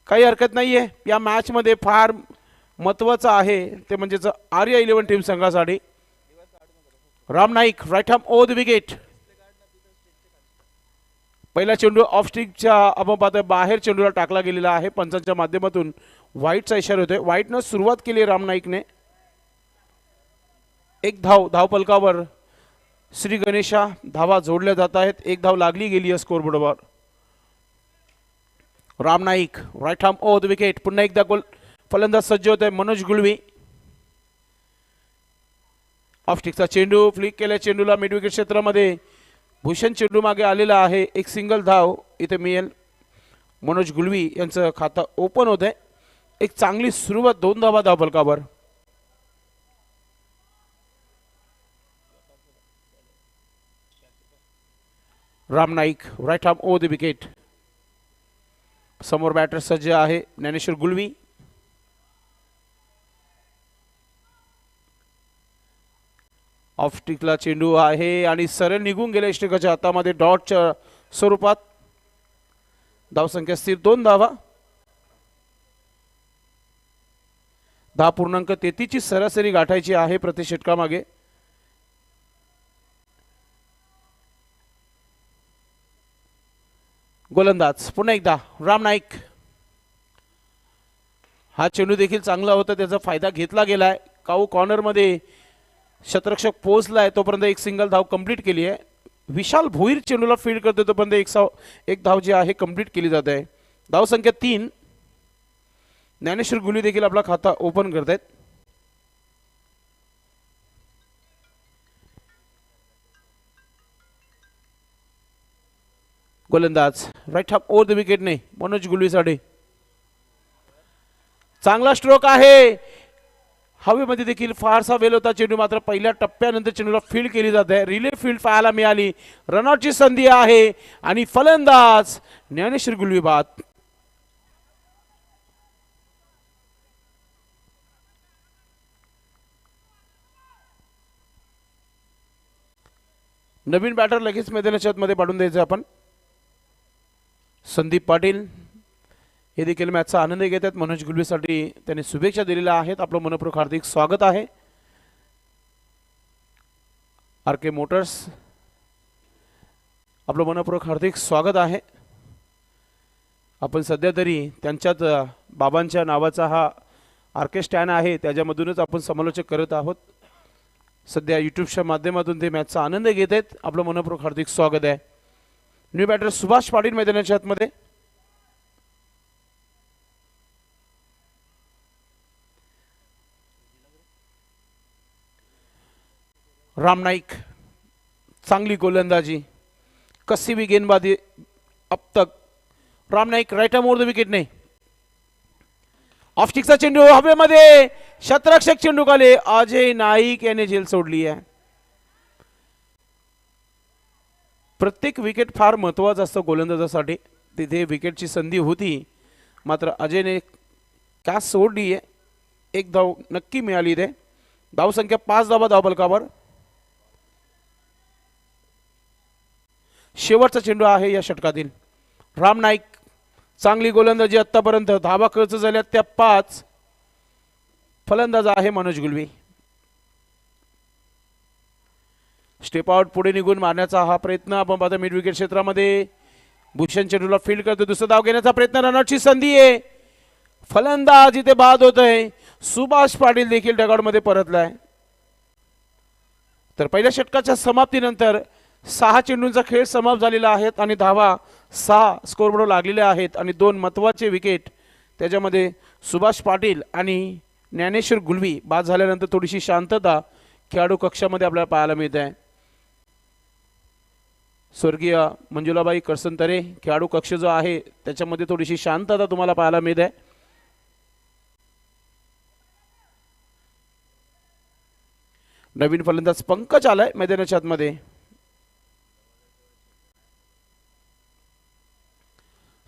A: काही हरकत नाही आहे. या मॅचमध्ये फार महत्त्वाचं आहे ते म्हणजेच आर्या 11 टीम संघासाठी. Ram Naik right arm over the wicket. पहिला चेंडू ऑफ स्टिकच्या आपण पाहतोय बाहेर चेंडूला टाकला गेलेला आहे. पंचांच्या माध्यमातून व्हाईटचा इशारा होतोय. व्हाईटनं सुरुवात केली राम नाईकने. एक धावपलकावर श्री गणेशा धावा जोडल्या जात आहेत. एक धाव लागली गेली आहे स्कोरबोर्डवर. Ram Naik right arm over the wicket. पुन्हा एकदा गोल फलंदाज सज्ज होत आहे मनोज गुलवी. ऑफ स्टिकचा चेंडू फ्लिक केल्या चेंडूला मिड विकेट क्षेत्रामध्ये भूषण चेंडू मागे आलेला आहे. एक सिंगल धाव इथे मिळेल. मनोज गुलवी यांचं खातं ओपन होत आहे. एक चांगली सुरुवात 2 धावा धावपलकावर. Ram Naik right arm over the wicket. समोर बॅटर सज्ज आहे ज्ञानेश्वर गुलवी. ऑफ स्टिकला चेंडू आहे आणि सरळ निघून गेल्या स्टिकाच्या हातामध्ये डॉटच्या स्वरूपात. धावसंख्या स्थिर 2 धावा. 10.33 ची सरासरी गाठायची आहे प्रति षटकामागे. गोलंदाज पुन्हा एकदा राम नाईक. हा चेंडू देखील चांगला होता त्याचा फायदा घेतला गेलाय. काऊ कॉर्नरमध्ये शतरक्षक पोहोचलाय तोपर्यंत एक सिंगल धाव कंप्लीट केली आहे. विशाल भोईर चेंडूला फील्ड करतो तोपर्यंत एक धाव जी आहे कंप्लीट केली जात आहे. धावसंख्या 3. ज्ञानेश्वर गुलवी देखील आपला खाता ओपन करतायत. गोलंदाज राईट हॅम ओव्हर द विकेटने मनोज गुलवीसाठी. चांगला स्ट्रोक आहे. हवेमध्ये देखील फारसा वेल होता चेंडू मात्र पहिल्या टप्प्यानंतर चेंडूला फील्ड केली जाते. रिले फील्ड पाहायला मिळाली. रनआउटची संधी आहे आणि फलंदाज ज्ञानेश्वर गुलवी बाद. नवीन बॅटर लगेच मैदानाच्या आतमध्ये पाठवून द्यायचं आपण. संदीप पाटील हे देखील मॅचचा आनंद घेत आहेत. मनोज गुलवीसाठी त्यांनी शुभेच्छा दिलेल्या आहेत. आपलं मनपूर्वक हार्दिक स्वागत आहे. आर.के. मोटर्स आपलं मनपूर्वक हार्दिक स्वागत आहे. आपण सध्या तरी त्यांच्याच बाबांच्या नावाचा हा आर.के. स्टॅन आहे त्याच्यामधूनच आपण समालोचक करत आहोत. सध्या यूट्यूबच्या माध्यमातून ते मॅचचा आनंद घेत आहेत. आपलं मनपूर्वक हार्दिक स्वागत आहे. न्यू बॅटर सुभाष पाटील मैदानाच्या आतमध्ये. राम नाईक चांगली गोलंदाजी कसी भी गेंदबाजी अब तक. Ram Naik right arm over the विकेटने. ऑफ स्टिकचा चेंडू हवेमध्ये शतरक्षक चेंडू खाली. अजय नाईक याने झेल सोडली आहे. प्रत्येक विकेट फार महत्त्वाचं असतं गोलंदाजासाठी. तिथे विकेटची संधी होती मात्र अजयने कॅच सोडली आहे. एक धाव नक्की मिळाली इथे. धावसंख्या 5 धावा धावफलकावर. शेवटचा चेंडू आहे या षटकातील. राम नाईक चांगली गोलंदाजी आतापर्यंत. धावा खर्च झाल्या त्या 5. फलंदाज आहे मनोज गुलवी. स्टेप आउट पुढे निघून मारण्याचा हा प्रयत्न आपण पाहतो मिड विकेट क्षेत्रामध्ये. भूषण चेंडूला फील्ड करतो. दुसरा धाव घेण्याचा प्रयत्न. रनआउटची संधी आहे. फलंदाज इथे बाद होत आहे. सुभाष पाटील देखील डगआउटमध्ये परतलाय. तर पहिल्या षटकाच्या समाप्तीनंतर 6 चेंडूंचा खेळ समाप्त झालेला आहे आणि धावा 6 स्कोरबोर्ड लागलेल्या आहेत आणि 2 महत्त्वाचे विकेट त्याच्यामध्ये सुभाष पाटील आणि ज्ञानेश्वर गुलवी बाद झाल्यानंतर थोडीशी शांतता खेळाडू कक्षामध्ये आपल्याला पाहायला मिळते आहे. स्वर्गीय मंजुलाबाई करसनतरे खेळाडू कक्ष जो आहे त्याच्यामध्ये थोडीशी शांतता तुम्हाला पाहायला मिळते आहे. नवीन फलंदाज पंकज आलाय मैदानाच्या आतमध्ये.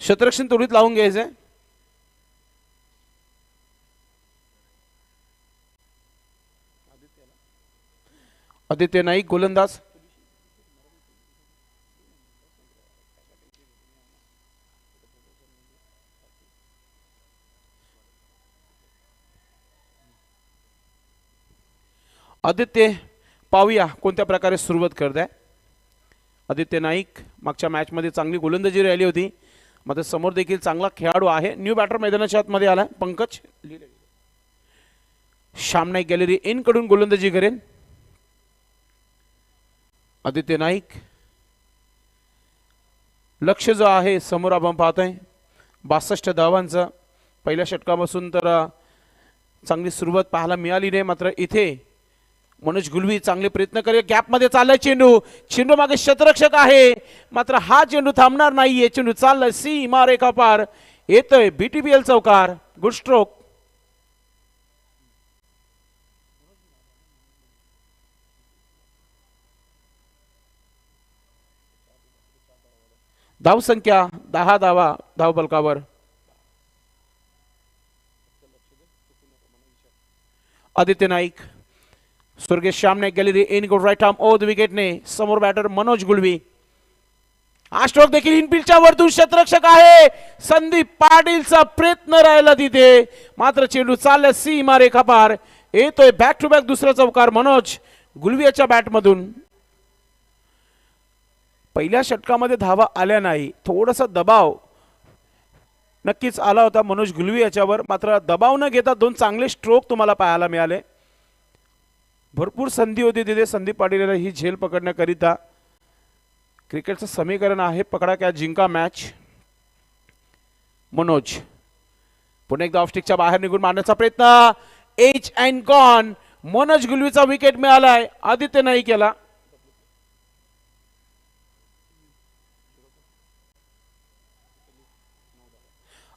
A: क्षेत्ररक्षण त्वरित लावून घ्यायचंय. आदित्य नाईक गोलंदाज. आदित्य पाहूया कोणत्या प्रकारे सुरुवात करत आहे. आदित्य नाईक मागच्या मॅचमध्ये चांगली गोलंदाजी राहिली होती. मात्र समोर देखील चांगला खेळाडू आहे. न्यू बॅटर मैदानाच्या आतमध्ये आलाय पंकज. श्याम नाईक गॅलरी इन कडून गोलंदाजी करेन. आदित्य नाईक लक्ष जो आहे समोर आपण पाहतोय 62 धावांचं. पहिल्या षटकापासून तर चांगली सुरुवात पाहायला मिळाली नाही. मात्र इथे मनोज गुलवी चांगले प्रयत्न करे. गॅपमध्ये चाललाय चेंडू. चेंडू मागे क्षेत्ररक्षक आहे मात्र हा चेंडू थांबणार नाहीये. चेंडू चाललाय सीमा रेखा पार. येतोय BTPL चौकार. Good stroke. धावसंख्या 10 धावा धावफलकावर. आदित्य नाईक स्वर्गीय Shyam Naik gallery in good right arm over the विकेटने. समोर बॅटर मनोज गुलवी. हा स्ट्रोक देखील इनफिल्डच्या वरतून क्षेत्ररक्षक आहे. संदीप पाटीलचा प्रयत्न राहिला तिथे मात्र चेंडू चालला सीमा रेखा पार. येतोय बॅक टू बॅक दुसरा चौकार मनोज गुलवीच्या बॅटमधून. पहिल्या षटकामध्ये धावा आल्या नाही. थोडासा दबाव नक्कीच आला होता मनोज गुलवी याच्यावर. मात्र दबाव न घेता 2 चांगले स्ट्रोक तुम्हाला पाहायला मिळाले. भरपूर संधी होती तिथे संदीप पाटील ही झेल पकडण्याकरिता. क्रिकेटचं समीकरण आहे पकडा कॅच जिंका मॅच. मनोज पुन्हा एकदा ऑफस्टिकच्या बाहेर निघून मारण्याचा प्रयत्न. Edge and gone. मनोज गुलवीचा विकेट मिळालाय. आदित्य नाईक याला.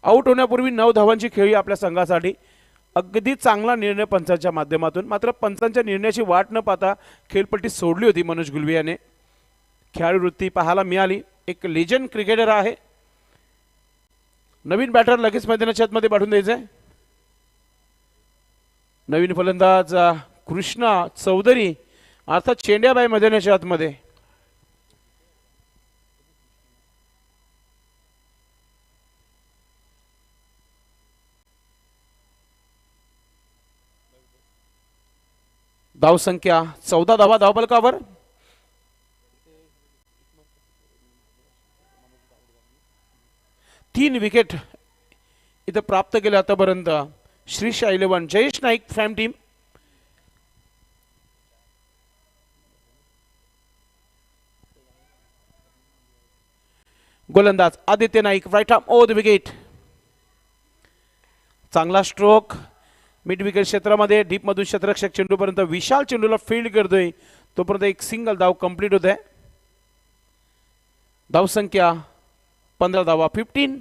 A: आउट होण्यापूर्वी 9 धावांची खेळी आपल्या संघासाठी. अगदी चांगला निर्णय पंचांच्या माध्यमातून. मात्र पंचांच्या निर्णयाची वाट न पाहता खेळपट्टी सोडली होती मनोज गुलवी याने. खेळाडू वृत्ती पाहायला मिळाली. एक लेजंड क्रिकेटर आहे. नवीन बॅटर लगेच मैदानाच्या आतमध्ये पाठवून द्यायचंय. नवीन फलंदाज कृष्णा चौधरी अर्थात चेंड्याबाई मैदानाच्या आतमध्ये. धावसंख्या 14 धावा धावफलकावर. तीन विकेट इथं प्राप्त केले आतापर्यंत. श्रीशा 11 जयेश नाईक फॅम टीम. गोलंदाज Aditya Naik right arm over the wicket. चांगला स्ट्रोक मिड विकेट क्षेत्रामध्ये डीप मधून क्षेत्ररक्षक चेंडूपर्यंत विशाल चेंडूला फील्ड करतोय. तोपर्यंत एक सिंगल धाव कंप्लीट होत आहे. धावसंख्या 15 धावा 15.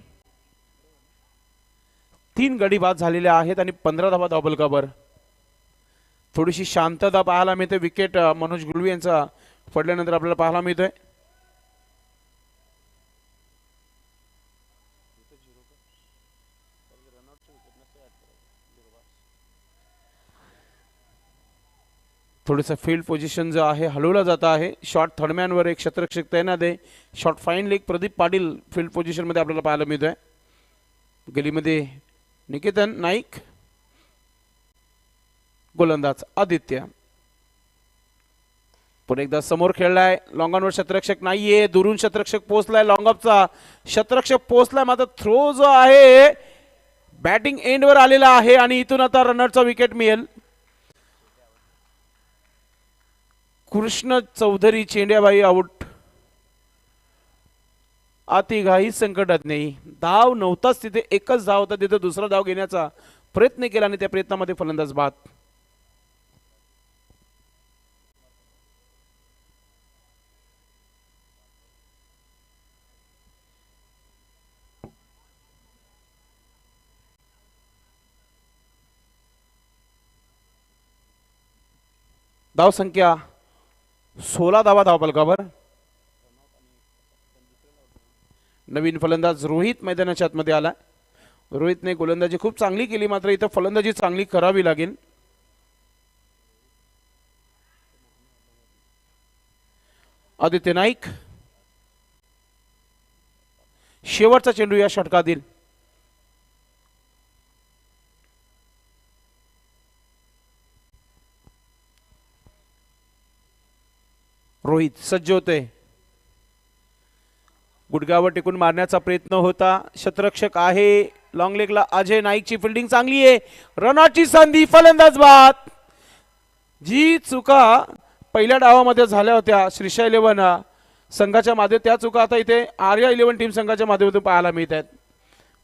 A: 3 गडी बाद झालेले आहेत आणि 15 धावा धावफलकावर. थोडीशी शांतता पाहायला मिळते. विकेट मनोज गुलवी यांचा पडल्यानंतर आपल्याला पाहायला मिळतोय. थोडंसं फील्ड पोझिशन जो आहे हलवला जात आहे. शॉर्ट थर्डमॅनवर एक क्षेत्ररक्षक तैनात आहे. Short fine leg Pradeep Patil field पोझिशनमध्ये आपल्याला पाहायला मिळतोय. गलीमध्ये निकेतन नाईक, गोलंदाज आदित्य. पुन्हा एकदा समोर खेळलाय. लॉंगॉनवर क्षेत्ररक्षक नाहीये. दुरून क्षेत्ररक्षक पोहोचलाय. लॉंगऑफचा क्षेत्ररक्षक पोहोचलाय. मात्र थ्रो जो आहे बॅटिंग एंडवर आलेला आहे आणि इथून आता रनरचा विकेट मिळेल. कृष्ण चौधरी चेंड्याबाई आउट. अतिघाई संकटात नाही. धाव नव्हताच तिथे, एकच धाव होता तिथे. दुसरा धाव घेण्याचा प्रयत्न केला आणि त्या प्रयत्नामध्ये फलंदाज बाद. धाव संख्या 16 धावा धावफलकावर. नवीन फलंदाज रोहित मैदानाच्या आतमध्ये आला. रोहितने गोलंदाजी खूप चांगली केली, मात्र इथं फलंदाजी चांगली करावी लागेल. आदित्य नाईक शेवटचा चेंडू या षटकातील. रोहित सज्ज होते. गुडघ्यावर टिकून मारण्याचा प्रयत्न होता. क्षेत्ररक्षक आहे. लॉंग लेगला अजय नाईकची फिल्डिंग चांगली आहे. रनआउटची संधी, फलंदाज बाद. जी चुका पहिल्या डावामध्ये झाल्या होत्या श्रीशा 11 संघाच्या माध्यमातून, त्या चुका आता इथे आर्या 11 टीम संघाच्या माध्यमातून पाहायला मिळत आहेत.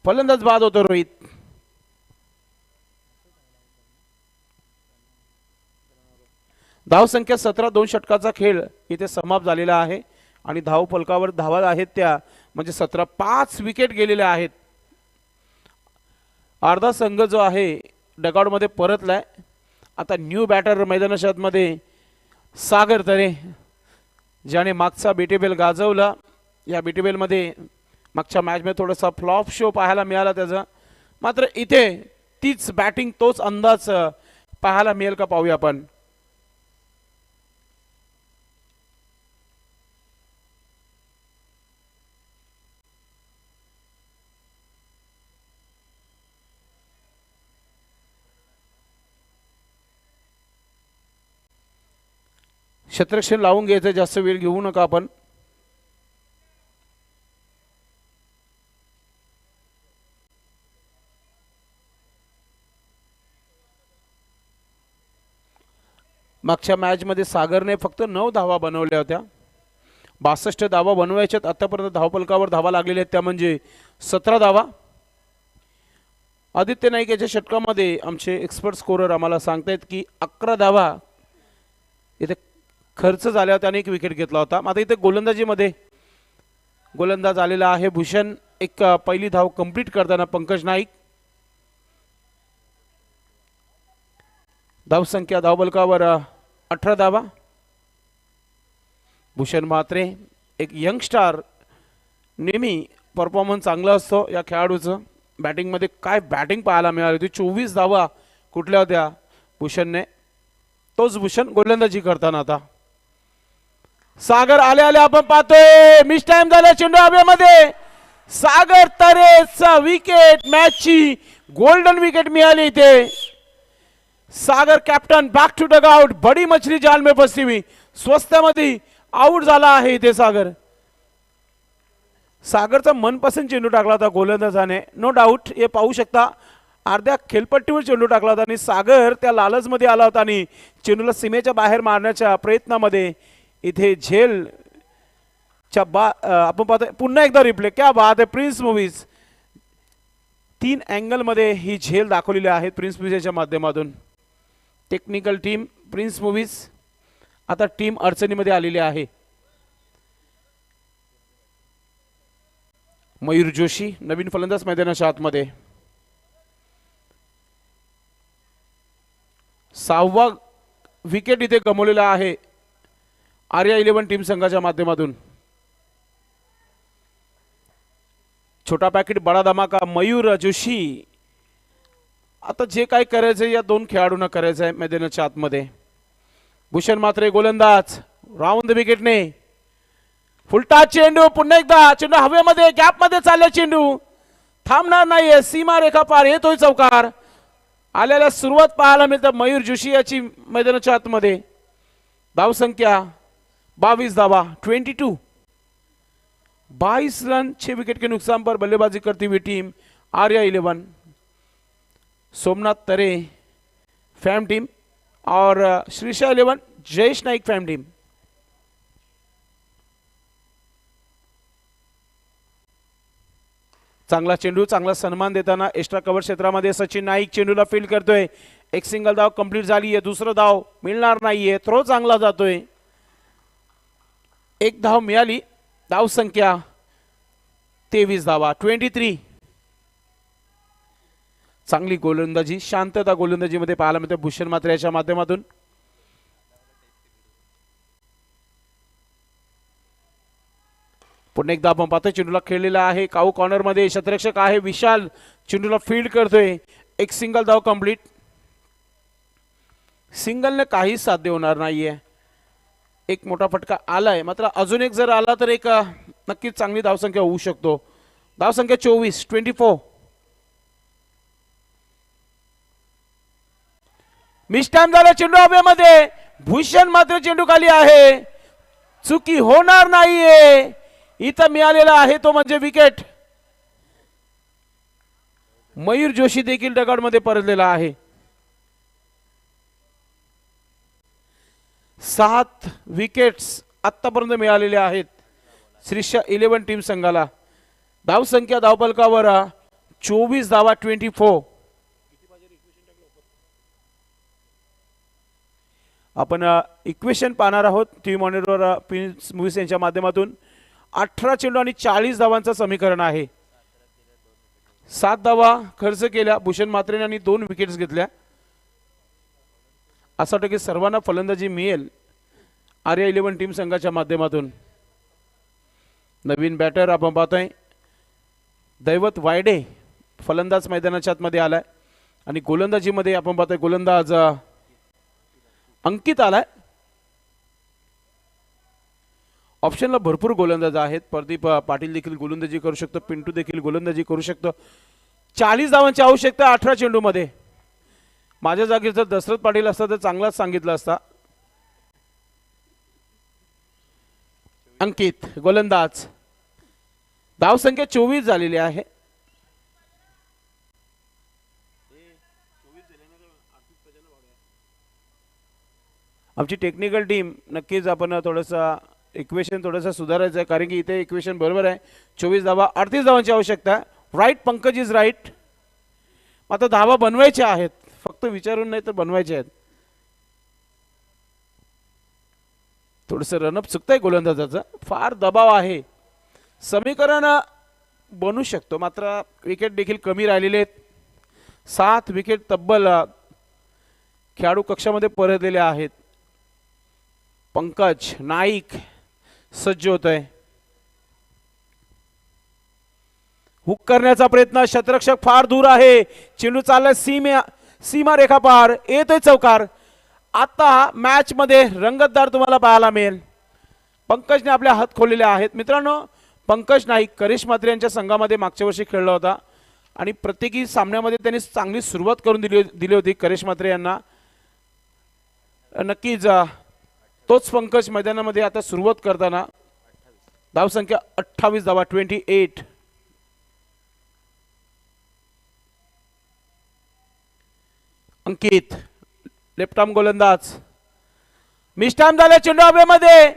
A: फलंदाज बाद होतो रोहित. धाव संख्या 17. 2 षटकाचा खेळ इथे समाप्त झालेला आहे आणि धाव फलकावर धावा आहेत त्या म्हणजे 17. 5 विकेट गेलेल्या आहेत. अर्धा संघ जो आहे डगआउट मध्ये परतलाय. आता न्यू बॅटर मैदानाच्या आतमध्ये सागर तरे, ज्याने मागचा बीटीबेल गाजवला. या बीटीबेल मध्ये मागच्या मॅच मध्ये थोडासा फ्लॉप शो पाहायला मिळाला त्याचा, मात्र इथे तीच बॅटिंग, तोच अंदाज पाहायला मिळेल का पाहूया आपण. क्षेत्ररक्षण लावून घ्यायचं, जास्त वेळ घेऊ नका आपण. मागच्या मॅच मध्ये सागरने फक्त 9 धावा बनवल्या होत्या. 62 धावा बनवायच्यात. आतापर्यंत धावफलकावर धावा लागलेल्या आहेत त्या म्हणजे 17 धावा. आदित्य नाईक याच्या षटकामध्ये आमचे एक्सपर्ट स्कोरर आम्हाला सांगतायत की 11 धावा इथे खर्च झाल्या होत्या आणि 1 विकेट घेतला होता. आता इथे गोलंदाजीमध्ये गोलंदाज आलेला आहे भूषण. एक पहिली धाव कंप्लीट करताना पंकज नाईक. धाव संख्या धावफलकावर 18 धावा. भूषण म्हात्रे एक यंग स्टार, नेहमी परफॉर्मन्स चांगला असतो या खेळाडूचं. बॅटिंगमध्ये काय बॅटिंग पाहायला मिळाली होती. 24 धावा कुठल्या होत्या भूषणने. तोच भूषण गोलंदाजी करताना आता. सागर आले आले आपण पाहतोय. मिस टाइम झाला चेंडू हवेमध्ये. सागर तरेचा विकेट, मॅचची गोल्डन विकेट मिळाली इथे. Sagar captain back to dugout. बडी मछली जाल में फसी हुई. स्वस्तामध्ये आउट झाला आहे इथे सागर. सागरचा मनपसंत चेंडू टाकला होता गोलंदाजाने, नो डाऊट. हे पाहू शकता अर्ध्या खेळपट्टीवर चेंडू टाकला होता आणि सागर त्या लालचमध्ये आला होता आणि चेंडूला सीमेच्या बाहेर मारण्याच्या प्रयत्नामध्ये इथे झेल आपण पाहतोय. पुन्हा एकदा रिप्ले, क्या बात आहे. प्रिन्स मूवीज 3 अँगल मध्ये ही झेल दाखवलेली आहे प्रिन्स मूवीजच्या माध्यमातून. टेक्निकल टीम प्रिन्स मूवीज आता टीम अडचणीमध्ये आलेली आहे. मयूर जोशी नवीन फलंदाज मैदानाच्या आतमध्ये. 6वा विकेट इथे गमावलेला आहे आर्या 11 टीम संघाच्या माध्यमातून. छोटा पॅकेट बडा धमाका. मयूर जोशी आता जे काय करायचं या दोन खेळाडूंना करायचं आहे मैदानाच्या आतमध्ये. भूषण म्हात्रे गोलंदाज राऊंड द विकेटने. फुलटा चेंडू, पुन्हा एकदा चेंडू हवेमध्ये गॅप मध्ये चालला चेंडू, थांबणार नाहीये, सीमा रेखा पार, येतोय चौकार. आलेल्या सुरुवात पाहायला मिळतं मयूर जोशी याची मैदानाच्या आतमध्ये. धावसंख्या 22 धावा 22. 22 रन 6 विकेट के नुकसान पर बल्लेबाजी करती हुई टीम आर्या 11, सोमनाथ तरे फैम टीम और श्रीशा 11 जयेश नाईक फैम टीम. चांगला चेंडू, चांगला सन्मान देताना एक्स्ट्रा कव्हर क्षेत्रामध्ये सचिन नाईक चेंडूला फील्ड करतोय. एक सिंगल धाव कंप्लीट झाली आहे, दुसरं धाव मिळणार नाहीये, थ्रो चांगला जातोय. एक धाव मिळाली, धाव संख्या 23 धावा 23. चांगली गोलंदाजी, शांतता गोलंदाजीमध्ये पाहायला मिळते भूषण म्हात्रे याच्या माध्यमातून. पुन्हा एकदा आपण पाहतोय चेंडूला खेळलेला आहे काऊ कॉर्नर मध्ये, क्षेत्ररक्षक आहे विशाल चेंडूला फील्ड करतोय. एक सिंगल धाव कंप्लीट. सिंगलने काही साध्य होणार नाहीये. एक मोठा फटका आलाय, मात्र अजून एक जर आला तर एक नक्कीच चांगली धावसंख्या होऊ शकतो. धावसंख्या 24. मिस टाइम झाला चेंडू हवेमध्ये, भूषण मात्र चेंडू खाली आहे, चुकी होणार नाहीये. इथं मिळालेला आहे तो म्हणजे विकेट. मयूर जोशी देखील डगाडमध्ये परतलेला आहे. 7 विकेट्स आतापर्यंत मिळालेले आहेत श्रीशा 11 टीम संघाला. धावसंख्या धावफलकावर 24 धावा 24. आपण इक्वेशन पाहणार आहोत टीव्ही मॉनिटरवर प्रिन्स मूव्हीज यांच्या माध्यमातून. 18 चेंडू आणि 40 धावांचं समीकरण आहे. 7 धावा खर्च केल्या भूषण म्हात्रेने आणि 2 विकेट्स घेतल्या. असं वाटतं की सर्वांना फलंदाजी मिळेल आर्या 11 टीम संघाच्या माध्यमातून. नवीन बॅटर आपण पाहतोय दैवत वायडे फलंदाज मैदानाच्या आतमध्ये आलाय आणि गोलंदाजीमध्ये आपण पाहतोय गोलंदाज अंकित आलाय. ऑप्शनला भरपूर गोलंदाज आहेत. प्रदीप पाटील देखील गोलंदाजी करू शकतो, पिंटू देखील गोलंदाजी करू शकतो. 40 धावांची आवश्यकता 18 चेंडू मध्ये. माझ्या जागी जर दशरथ पाटील असता तर चांगलाच सांगितलं असता. अंकित गोलंदाज. धावसंख्या 24 झालेली आहे. आमची टेक्निकल टीम नक्कीच आपण थोडंसं इक्वेशन थोडंसं सुधारायचं आहे, कारण की इथे इक्वेशन बरोबर आहे. 24 धावा 38 धावांची आवश्यकता. Right Pankaj is right. आता धावा बनवायच्या आहेत, फक्त विचारून नाही तर बनवायचे आहेत. थोडंसं रनअप चुकतंय गोलंदाजाचं, फार दबाव आहे. समीकरण बनू शकतो, मात्र विकेट देखील कमी राहिलेले आहेत. 7 विकेट तब्बल खेळाडू कक्षामध्ये परतलेले आहेत. पंकज नाईक सज्ज होत आहे. हुक करण्याचा प्रयत्न, क्षेत्ररक्षक फार दूर आहे, चेंडू चाललाय सीमा रेखा पार, येतोय चौकार. आता मॅच मध्ये रंगतदार तुम्हाला पाहायला मिळेल. पंकजने आपल्या हात खोललेले आहेत. मित्रांनो, पंकज नाईक करिश म्हात्रे यांच्या संघामध्ये मागच्या वर्षी खेळला होता आणि प्रत्येकी सामन्यामध्ये त्यांनी चांगली सुरुवात करून दिली होती करिश म्हात्रे यांना. नक्कीच तोच पंकज मैदानामध्ये आता सुरुवात करताना. धावसंख्या 28 धावा 28. अंकित लेफ्ट आर्म गोलंदाज. मिस टाइम झाला चेंडू हवेमध्ये,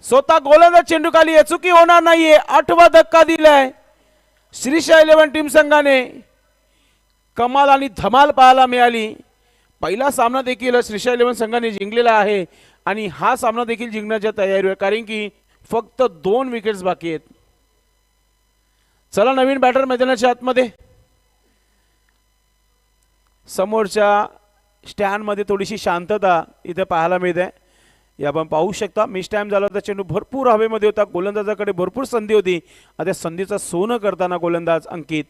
A: स्वतः गोलंदाज चेंडू खाली आहे, चुकी होणार नाहीये. 8वा धक्का दिलाय श्रीशा 11 टीम संघाने. कमाल आणि धमाल पाहायला मिळाली. पहिला सामना देखील श्रीशा 11 संघाने जिंकलेला आहे आणि हा सामना देखील जिंकण्याच्या तयारीवर, कारण की फक्त 2 विकेट्स बाकी आहेत. चला नवीन बॅटर मैदानाच्या आतमध्ये. समोरच्या स्टँड मध्ये थोडीशी शांतता इथे पाहायला मिळते. हे आपण पाहू शकता. मिस टाइम झाला होता, चेंडू भरपूर हवेमध्ये होता, गोलंदाजाकडे भरपूर संधी होती. आता संधीचा सोनं करताना गोलंदाज अंकित.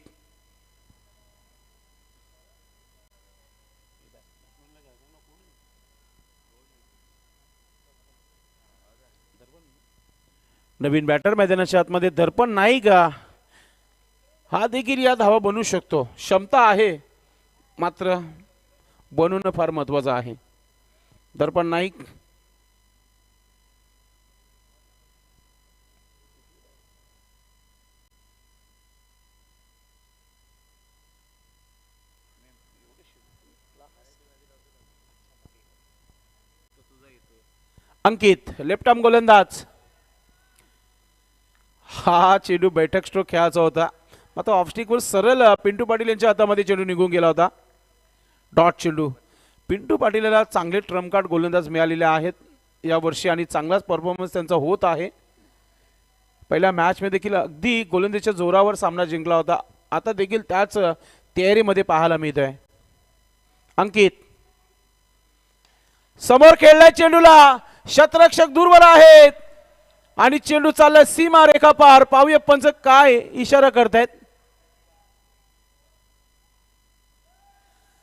A: नवीन बॅटर मैदानाच्या आतमध्ये दर्पण नाईक हा देखील या धावा बनवू शकतो, क्षमता आहे, मात्र बनवणं फार महत्वाचं आहे. दर्पण नाईक अंकित लेफ्ट आर्म गोलंदाज. हा चेंडू बैठक स्ट्रोक खेळायचा होता, मात्र ऑफस्टिकवर सरळ पिंटू पाटील यांच्या हातामध्ये चेंडू निघून गेला होता. डॉट चेंडू. पिंटू पाटीलला चांगले ट्रम्प कार्ड गोलंदाज मिळालेले आहेत या वर्षी आणि चांगलाच परफॉर्मन्स त्यांचा होत आहे. पहिल्या मॅच मध्ये देखील अगदी गोलंदाजीच्या जोरावर सामना जिंकला होता, आता देखील त्याच तयारीमध्ये पाहायला मिळत आहे. अंकित समोर खेळलाय चेंडूला, शतरक्षक दूरवर आहेत आणि चेंडू चाललाय सीमा रेखा पार. पाहूया पंच काय इशारा करतायत.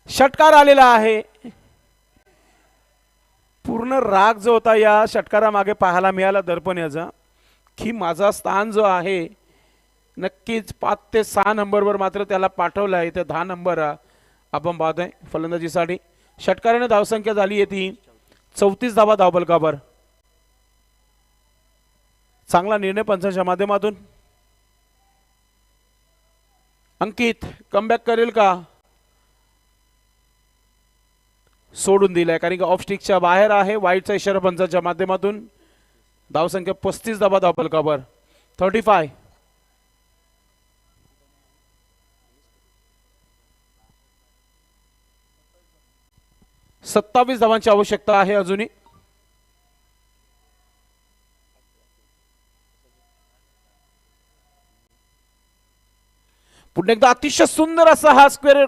A: षटकार आलेला आहे. पूर्ण राग जो होता या षटकारामागे पाहायला मिळाला दर्पण याचा, की माझा स्थान जो आहे नक्कीच 5 ते 6 नंबरवर मात्र त्याला पाठवलं आहे. ते 10 नंबर आपण पाहतोय फलंदाजीसाठी. षटकाराने धावसंख्या झाली आहे ती 34 धावा धावफलकावर. चांगला निर्णय पंचांच्या माध्यमातून. अंकित कमबॅक करेल का, सोडून दिलाय कारण की ऑफ स्टिकच्या बाहेर आहे. वाईटचा इशारा पंचांच्या माध्यमातून. धावसंख्या 35 धावा धावफलकावर. 35. सत्तावीस धावांची आवश्यकता आहे अजूनही. पुन्हा एकदा अतिशय सुंदर असा हा स्क्वेअर,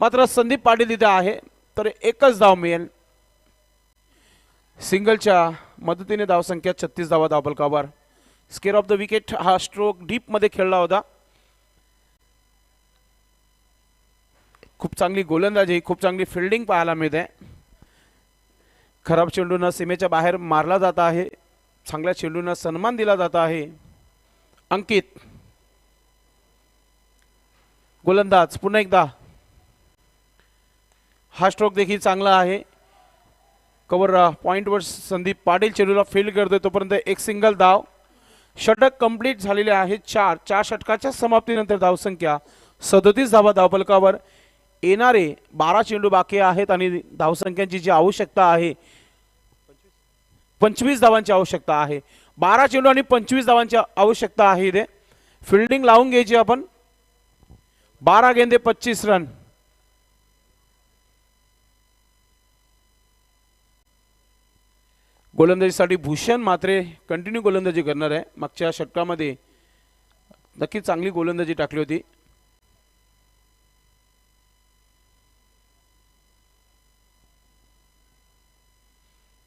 A: मात्र संदीप पाटील इथे आहे तर एकच धाव मिळेल. सिंगलच्या मदतीने धावसंख्या 36 धावा धावफलकावर. स्केअर ऑफ द विकेट हा स्ट्रोक डीप मध्ये खेळला होता. खूप चांगली गोलंदाजी, खूप चांगली फिल्डिंग पाहायला मिळते. खराब चेंडूंना सीमेच्या बाहेर मारला जात आहे, चांगल्या चेंडूंना सन्मान दिला जात आहे. अंकित गोलंदाज पुन्हा एकदा. हा स्ट्रोक देखील चांगला आहे. कव्हर पॉइंटवर संदीप पाटील चेंडूला फील्ड करतोय, तोपर्यंत एक सिंगल धाव. षटक कंप्लीट झालेले आहे. 4 षटकाच्या समाप्तीनंतर धावसंख्या 37 धावा धावफलकावर. येणारे 12 चेंडू बाकी आहेत आणि धावसंख्यांची जी आवश्यकता आहे 25 धावांची आवश्यकता आहे. 12 चेंडू आणि 25 धावांची आवश्यकता आहे. इथे फिल्डिंग लावून घ्यायची आपण. 12 गेंदे 25 रन. गोलंदाजीसाठी भूषण मात्रे कंटिन्यू गोलंदाजी करणार आहे. मागच्या षटकामध्ये नक्की चांगली गोलंदाजी टाकली होती.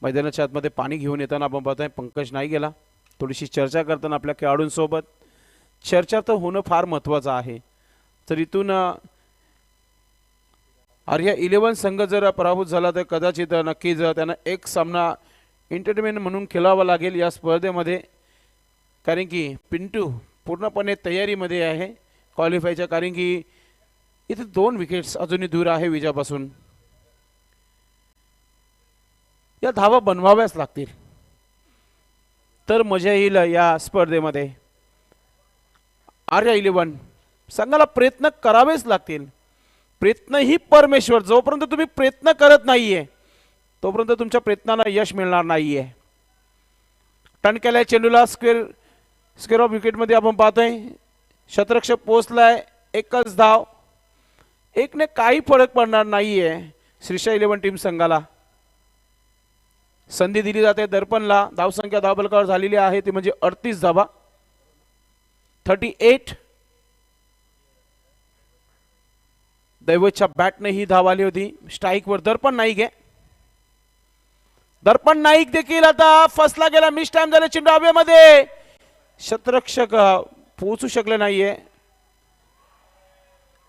A: मैदानाच्या आतमध्ये पाणी घेऊन येताना आपण पाहतोय पंकज नाही गेला. थोडीशी चर्चा करताना आपल्या खेळाडूंसोबत चर्चा तर होणं फार महत्त्वाचं आहे. तर इथून आर्या 11 संघ जर पराभूत झाला तर कदाचित नक्कीच त्यांना एक सामना एंटरटेनमेंट म्हणून खेळावा लागेल या स्पर्धेमध्ये, कारण की पिंटू पूर्णपणे तयारीमध्ये आहे क्वालिफायच्या. कारण की इथे 2 विकेट्स अजूनही दूर आहे विजयापासून. या धावा बनवाव्याच लागतील तर मजा येईल या स्पर्धेमध्ये. आर्या 11 संघाला प्रयत्न करावेच लागतील. प्रयत्न ही परमेश्वर. जोपर्यंत तुम्ही प्रयत्न करत नाहीये तोपर्यंत तुमच्या प्रयत्नाला यश मिळणार नाहीये. टर्न केलाय चेंडूला. स्क्वेअर ऑफ विकेट मध्ये आपण पाहतोय शतरक्षक पोहोचलाय. एकच धाव. एकने काही फरक पडणार नाहीये श्रीशा 11 टीम संघाला. संधी दिली जाते दर्पणला. धावसंख्या धावफलकावर झालेली आहे ती म्हणजे 38 धावा. 38. दैवतच्या बॅटने ही धाव आली होती. स्ट्राईकवर दर्पण नाईक आहे. दर्पण नाईक देखील आता फसला गेला. मिस टाइम झाला चेंडू हवेमध्ये. शतरक्षक पोहोचू शकले नाहीये.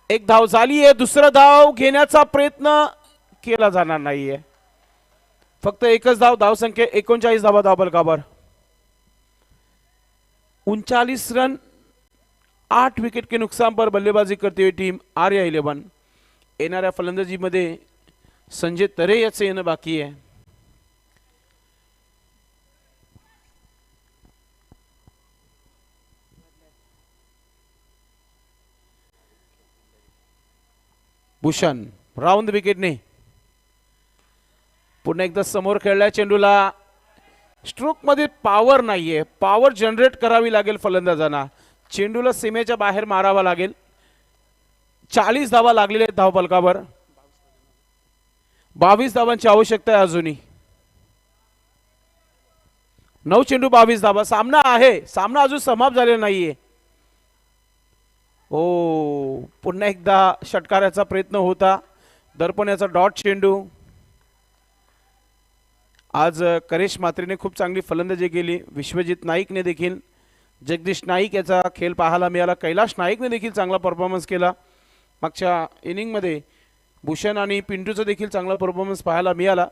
A: एक धाव झाली आहे. दुसरा धाव घेण्याचा प्रयत्न केला जाणार नाहीये. फक्त एकच धाव. धावसंख्या 39 धावा धावफलकावर. 39 रन 8 विकेट के नुकसान पर बल्लेबाजी करते हुए टीम आर्या 11. येणाऱ्या फलंदाजीमध्ये संजय तरे याचं येणं बाकी आहे. भूषण राऊंड विकेटने पुन्हा एकदा समोर खेळलाय चेंडूला. स्ट्रोक मध्ये पॉवर नाहीये, पॉवर जनरेट करावी लागेल फलंदाजांना. चेंडूला सीमेच्या बाहेर मारावा लागेल. 40 धावा लागलेल्या आहेत धावफलकावर. 22 धावांची आवश्यकता आहे अजूनही. 9 चेंडू 22 धावा. सामना आहे, सामना अजून समाप्त झालेला नाहीये. ओ पुन्हा एकदा षटकाराचा प्रयत्न होता. दर्पण याचा डॉट चेंडू. आज करेश मात्रेने खूप चांगली फलंदाजी केली. विश्वजित नाईकने देखील, जगदीश नाईक याचा खेळ पाहायला मिळाला. कैलाश नाईकने देखील चांगला परफॉर्मन्स केला. मागच्या इनिंगमध्ये भूषण आणि पिंटूचा देखील चांगला परफॉर्मन्स पाहायला मिळाला.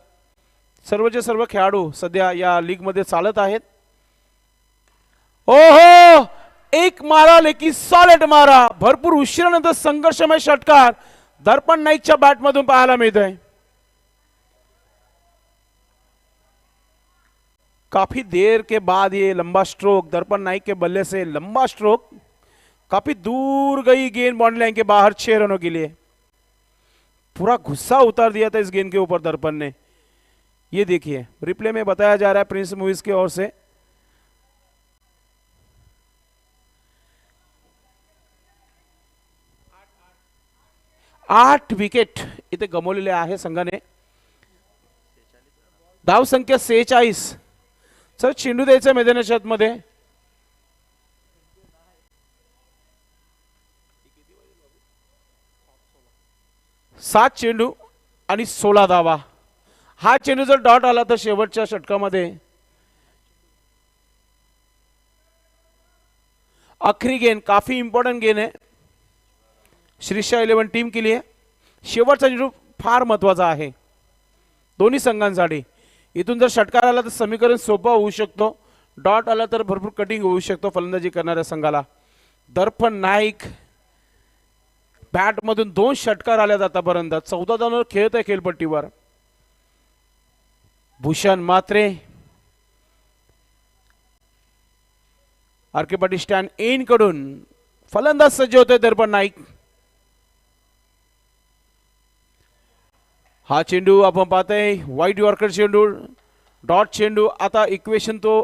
A: सर्वचे सर्व खेळाडू सध्या या लीगमध्ये चालत आहेत. ओहो एक मारा लेकी सॉलिड मारा. भरपूर उशिरानंतर संघर्षमय षटकार दर्पण नाईकच्या बॅटमधून पाहायला मिळतोय. काफी देर के बाद ये लंबा स्ट्रोक दर्पण नाइक के बल्ले से लंबा स्ट्रोक. काफी दूर गई गेंद बाउंड्री लाइन के बाहर 6 रनों के लिए. पूरा गुस्सा उतार दिया था इस गेंद के ऊपर दर्पण ने. ये देखिए रिप्ले में बताया जा रहा है प्रिंस मूवीज की ओर से. आठ विकेट इथे गमावलेले आहे संघाने. धाव संख्या 46. सर चेंडू द्यायचा मैदानाच्या आतमध्ये. 7 चेंडू आणि 16 धावा. हा चेंडू जर डॉट आला तर शेवटच्या षटकामध्ये आखरी गेंद काफी इंपॉर्टंट गेंद है श्रीशा 11 टीम के लिए. शेवटचा चेंडू फार महत्वाचा आहे दोन्ही संघांसाठी. इथून जर षटकार आला तर समीकरण सोपं होऊ शकतो. डॉट आला तर भरपूर कटिंग होऊ शकतो फलंदाजी करणाऱ्या संघाला. दर्पण नाईक बॅट मधून 2 षटकार आले आतापर्यंत. 14 धावांवर खेळत आहे खेळपट्टीवर. भूषण मात्रे आरके पाटील स्टँड इन कडून फलंदाज सज्ज होते दर्पण नाईक. हा चेंडू आपण पाहतोय व्हाईट यॉर्कर चेंडू डॉट चेंडू. आता इक्वेशन तो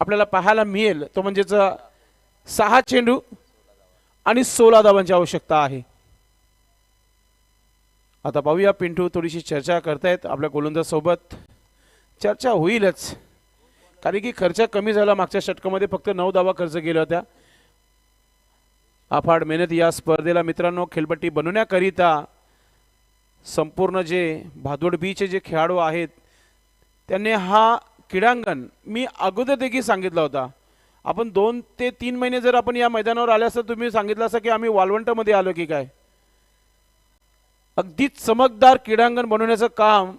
A: आपल्याला पाहायला मिळेल तो म्हणजेच 6 चेंडू आणि 16 धावांची आवश्यकता आहे. आता पाहूया पिंटू थोडीशी चर्चा करतायत आपल्या गोलंदाज सोबत. चर्चा होईलच कारण की खर्च कमी झाला. मागच्या षटकामध्ये फक्त 9 धावा खर्च केल्या होत्या. अफाट मेहनत या स्पर्धेला मित्रांनो खेळपट्टी बनवण्याकरिता संपूर्ण जे भादोड बीचे जे खेळाडू आहेत त्यांनी हा क्रीडांगण मी अगोदर देखील सांगितला होता. आपण 2 ते 3 महिने जर आपण या मैदानावर आले असता तुम्ही सांगितलं असं की आम्ही वालवंटामध्ये आलो की काय. अगदी चमकदार क्रीडांगण बनवण्याचं काम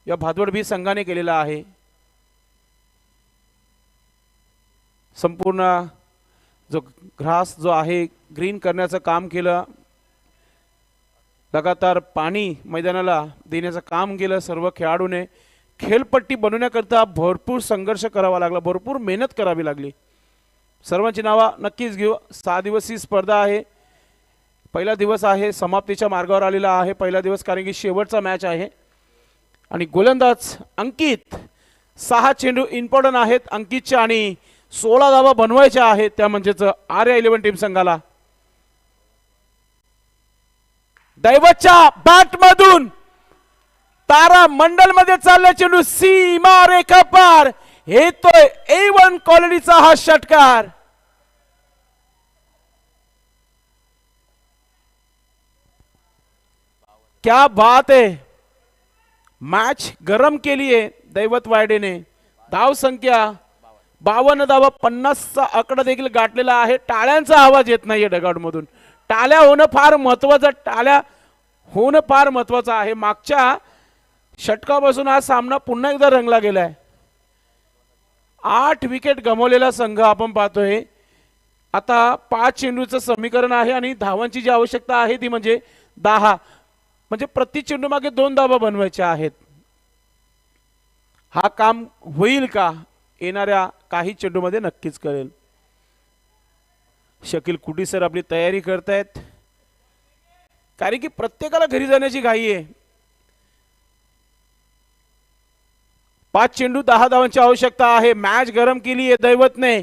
A: या भादोड बी संघाने केलेलं आहे. संपूर्ण जो ग्रास जो आहे ग्रीन करण्याचं काम केलं. लगातार पाणी मैदानाला देण्याचं काम केलं सर्व खेळाडूने. खेळपट्टी बनवण्याकरता भरपूर संघर्ष करावा लागला, भरपूर मेहनत करावी लागली. सर्वांची नावं नक्कीच घेऊ. 6 दिवसीय स्पर्धा आहे. पहिला दिवस आहे समाप्तीच्या मार्गावर आलेला आहे. पहिला दिवस कारण की शेवटचा मॅच आहे. आणि गोलंदाज अंकित 6 चेंडू इम्पॉर्टंट आहेत अंकितच्या आणि 16 धावा बनवायच्या आहेत त्या म्हणजेच आर्या 11 टीम संघाला. दैवतच्या बॅट मधून तारा मंडल मध्ये चालला चेंडू सीमा रेखा पार. येतोय A1 क्वालिटीचा हा षटकार. क्या बात है. मैच गरम के लिए दैवत वायडे ने. धाव संख्या 52 धावा 50 चा आकडा देखील गाठलेला आहे. टाळ्यांचा आवाज येत नाहीये डगआउट मधून. टाळ्या होणं फार महत्वाचं, टाळ्या होणं फार महत्वाचं आहे. मागच्या षटकापासून हा सामना पुन्हा एकदा रंगला गेलाय. 8 विकेट गमावलेला संघ आपण पाहतोय. आता 5 चेंडूचं समीकरण आहे आणि धावांची जी आवश्यकता आहे ती म्हणजे 10, म्हणजे प्रति चेंडू मागे 2 धावा बनवायच्या आहेत. हा काम होईल का येणाऱ्या काही चेंडूमध्ये नक्कीच कळेल. शकील कुटी सर आपली तयारी करतायत कारण की प्रत्येकाला घरी जाण्याची घाई आहे. 5 चेंडू 10 धावांची आवश्यकता आहे. मॅच गरम केली आहे दैवतने.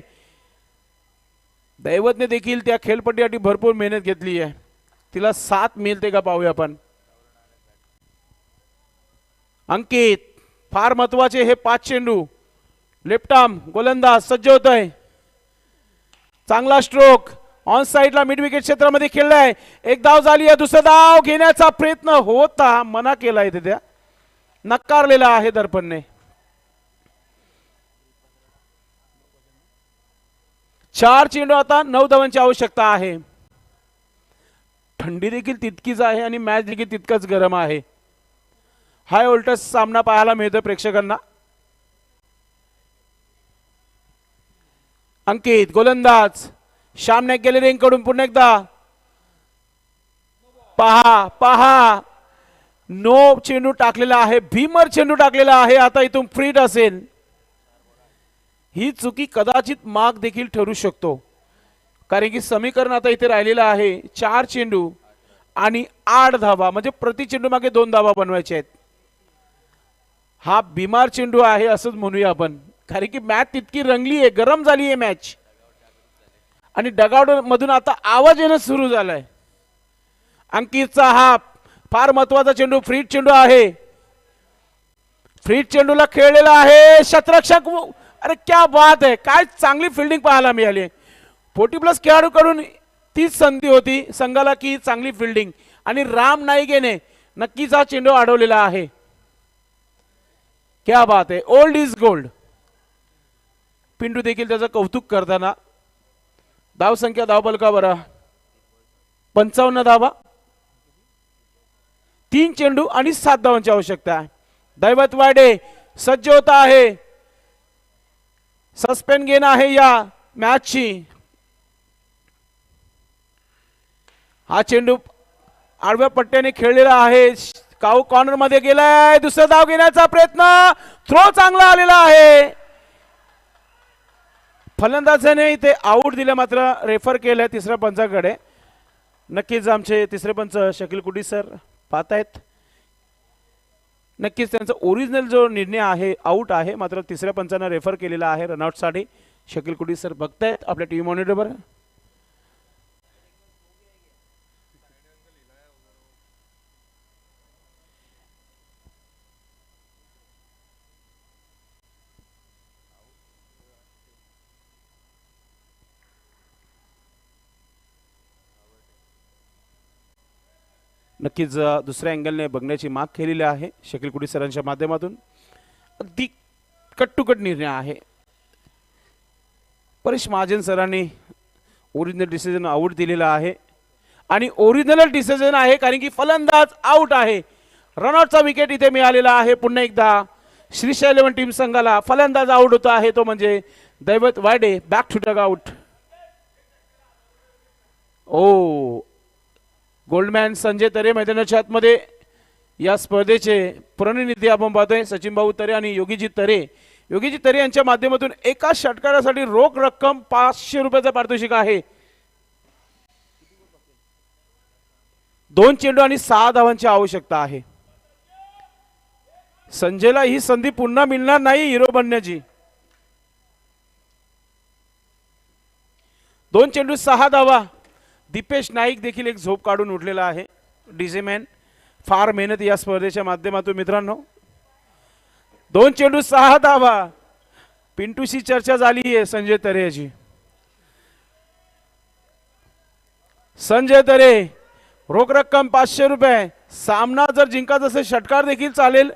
A: दैवतने देखील त्या खेळपट्टीसाठी भरपूर मेहनत घेतली आहे. तिला साथ मिळते का पाहूया आपण. अंकित फार महत्वाचे हे 5 चेंडू. लेफ्ट आर्म गोलंदाज सज्ज होत आहे. चांगला स्ट्रोक ऑन साइडला मिड विकेट क्षेत्रामध्ये खेळलाय. एक धाव झाली आहे. दुसरा धाव घेण्याचा प्रयत्न होता, मना केलाय त्या नकारलेला आहे दर्पणने. 4 चेंडू आता 9 धावांची आवश्यकता आहे. थंडी देखील तितकीच आहे आणि मॅच देखील तितकंच गरम आहे. हाय व्होल्टेज सामना पाहायला मिळतो प्रेक्षकांना. अंकित गोलंदाज श्यामने गॅलरीकडून पुन्हा एकदा पहा नो चेंडू टाकलेला आहे. भीमर चेंडू टाकलेला आहे. आता इथून फ्रीट असेल. ही चुकी कदाचित माग देखील ठरू शकतो कारण की समीकरण आता इथे राहिलेलं आहे 4 चेंडू आणि 8 धावा, म्हणजे प्रति चेंडू मागे 2 धावा बनवायचे आहेत. हा बिमार चेंडू आहे असंच म्हणूया आपण कारण की मॅच तितकी रंगली आहे, गरम झाली आहे मॅच आणि डगआउट मधून आता आवाज येणं सुरू झालाय. अंकितचा हा फार महत्वाचा चेंडू फ्रीट चेंडू आहे. फ्रीट चेंडूला खेळलेला आहे शतरक्षक. अरे क्या बात आहे, काय चांगली फिल्डिंग पाहायला मिळाली. 40+ खेळाडूकडून तीच संधी होती संघाला की चांगली फिल्डिंग आणि राम नाईकेने नक्कीच हा चेंडू अडवलेला आहे. क्या बात आहे, ओल्ड इज गोल्ड. पिंटू देखील त्याचं कौतुक करताना. धाव संख्या धावफलका बरा 55 धावा. 3 चेंडू आणि 7 धावांची आवश्यकता आहे. दैवत वाडे सज्ज होता आहे. सस्पेंड गेन आहे या मॅचची. हा चेंडू आडव्या पट्ट्याने खेळलेला आहे. काऊ कॉर्नर मध्ये गेलाय. दुसरा धाव घेण्याचा प्रयत्न. थ्रो चांगला आलेला आहे. फलंदाजाने इथे आउट दिलं, मात्र रेफर केलंय तिसऱ्या पंचाकडे. नक्कीच आमचे तिसरे पंच शकील कुटी सर पाहतायत. नक्कीच त्यांचा ओरिजिनल जो निर्णय आहे आउट आहे, मात्र तिसऱ्या पंचानं रेफर केलेला आहे रनआउट साठी. शकील कुटी सर बघतायत आपल्या टीव्ही मॉनिटरवर. नक्कीच दुसऱ्या अँगलने बघण्याची माग केलेली आहे शकील कुटी सरांच्या माध्यमातून. अगदी कट टू कट निर्णय आहे. परेश महाजन सरांनी ओरिजिनल डिसिजन आउट दिलेला आहे आणि ओरिजिनल डिसिजन आहे कारण की फलंदाज आउट आहे. रनआउटचा विकेट इथे मिळालेला आहे. पुन्हा एकदा श्रीशैल 11 टीम संघाला फलंदाज आउट होता आहे, तो म्हणजे Daivat Wade. Back to dugout. Oh Goldman Sanjay Tare मैदानाच्या आतमध्ये. या स्पर्धेचे प्रतिनिधी आपण पाहतोय सचिन भाऊ तरे आणि योगीजी तरे. योगीजी तरे यांच्या माध्यमातून एका षटकारासाठी रोख रक्कम 500 रुपयाचा पारितोषिक आहे. 2 चेंडू आणि 6 धावांची आवश्यकता आहे. संजयला ही संधी पुन्हा मिळणार नाही हिरो बनण्याची. 2 चेंडू 6 धावा. दीपेश नाईक देखील एक झोप काढून उठलेला आहे. डीजे मॅन फार मेहनत या स्पर्धेच्या माध्यमातून मित्रांनो. 2 चेंडू 6 धावा. पिंटूशी चर्चा झाली आहे संजय तरे याची. संजय तरे रोख रक्कम 500 रुपये. सामना जर जिंकायचा असेल षटकार देखील चालेल.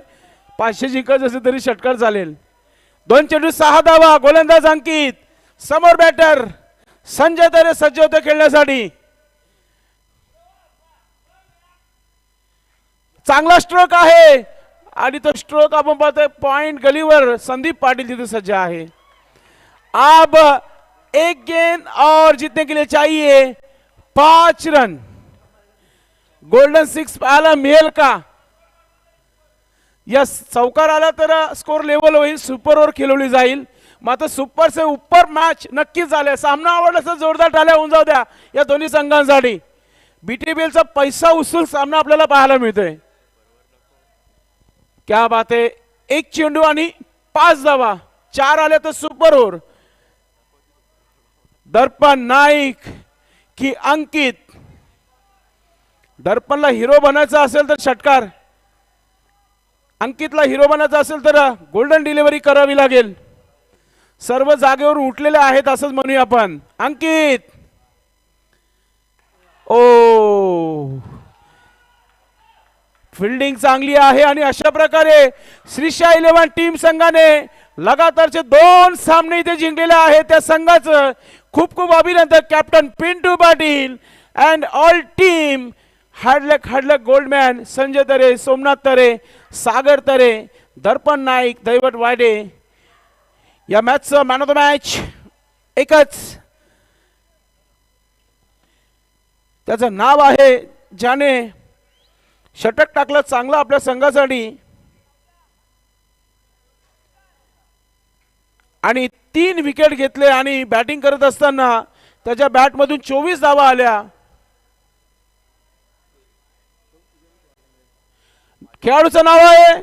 A: 500 जिंकायचं असेल तरी षटकार चालेल. 2 चेंडू 6 धावा. गोलंदाज अंकित. समोर बॅटर संजय तरे सज्ज होते खेळण्यासाठी. चांगला स्ट्रोक आहे आणि तो स्ट्रोक आपण पाहतोय पॉइंट गलीवर. संदीप पाटील तिथे सज्ज आहे. अब एक गेंद और जीतने के लिए चाहिए 5 रन. गोल्डन सिक्स पाहायला मिळेल का? या चौकार आला तर स्कोर लेवल होईल, सुपर ओव्हर खेळवली जाईल. मात्र सुपर से ऊपर मॅच नक्कीच झाले. सामना आवडला तर जोरदार टाळ्या होऊन जाऊ द्या या दोन्ही संघांसाठी. बीटीबीएलचा पैसा उचलून सामना आपल्याला पाहायला मिळतोय. क्या बात आहे. एक चेंडू आणि 5 धावा. 4 आले तर सुपर ओव्हर. दर्पण नाईक की अंकित? दर्पणला हिरो बनायचं असेल तर षटकार, अंकितला हिरो बनायचं असेल तर गोल्डन डिलिव्हरी करावी लागेल. सर्व जागेवर उठलेले आहेत असंच म्हणूया आपण. अंकित, ओ फिल्डिंग चांगली आहे आणि अशा प्रकारे श्रीशा 11 टीम संघाने लगातारचे 2 सामने इथे जिंकलेले आहेत. त्या संघाचं खूप खूप अभिनंदन captain Pintu Patil and all team. Hard luck Goldman, Sanjay Tare, Somnath Tare, Sagar Tare, Darpan Naik, Daivat Vayde. या मॅचचं मॅन ऑफ द मॅच एकच, त्याचं नाव आहे ज्याने षटक टाकलं चांगलं आपल्या संघासाठी आणि 3 विकेट घेतले आणि बॅटिंग करत असताना त्याच्या बॅटमधून 24 धावा आल्या. खेळाडूचं नाव आहे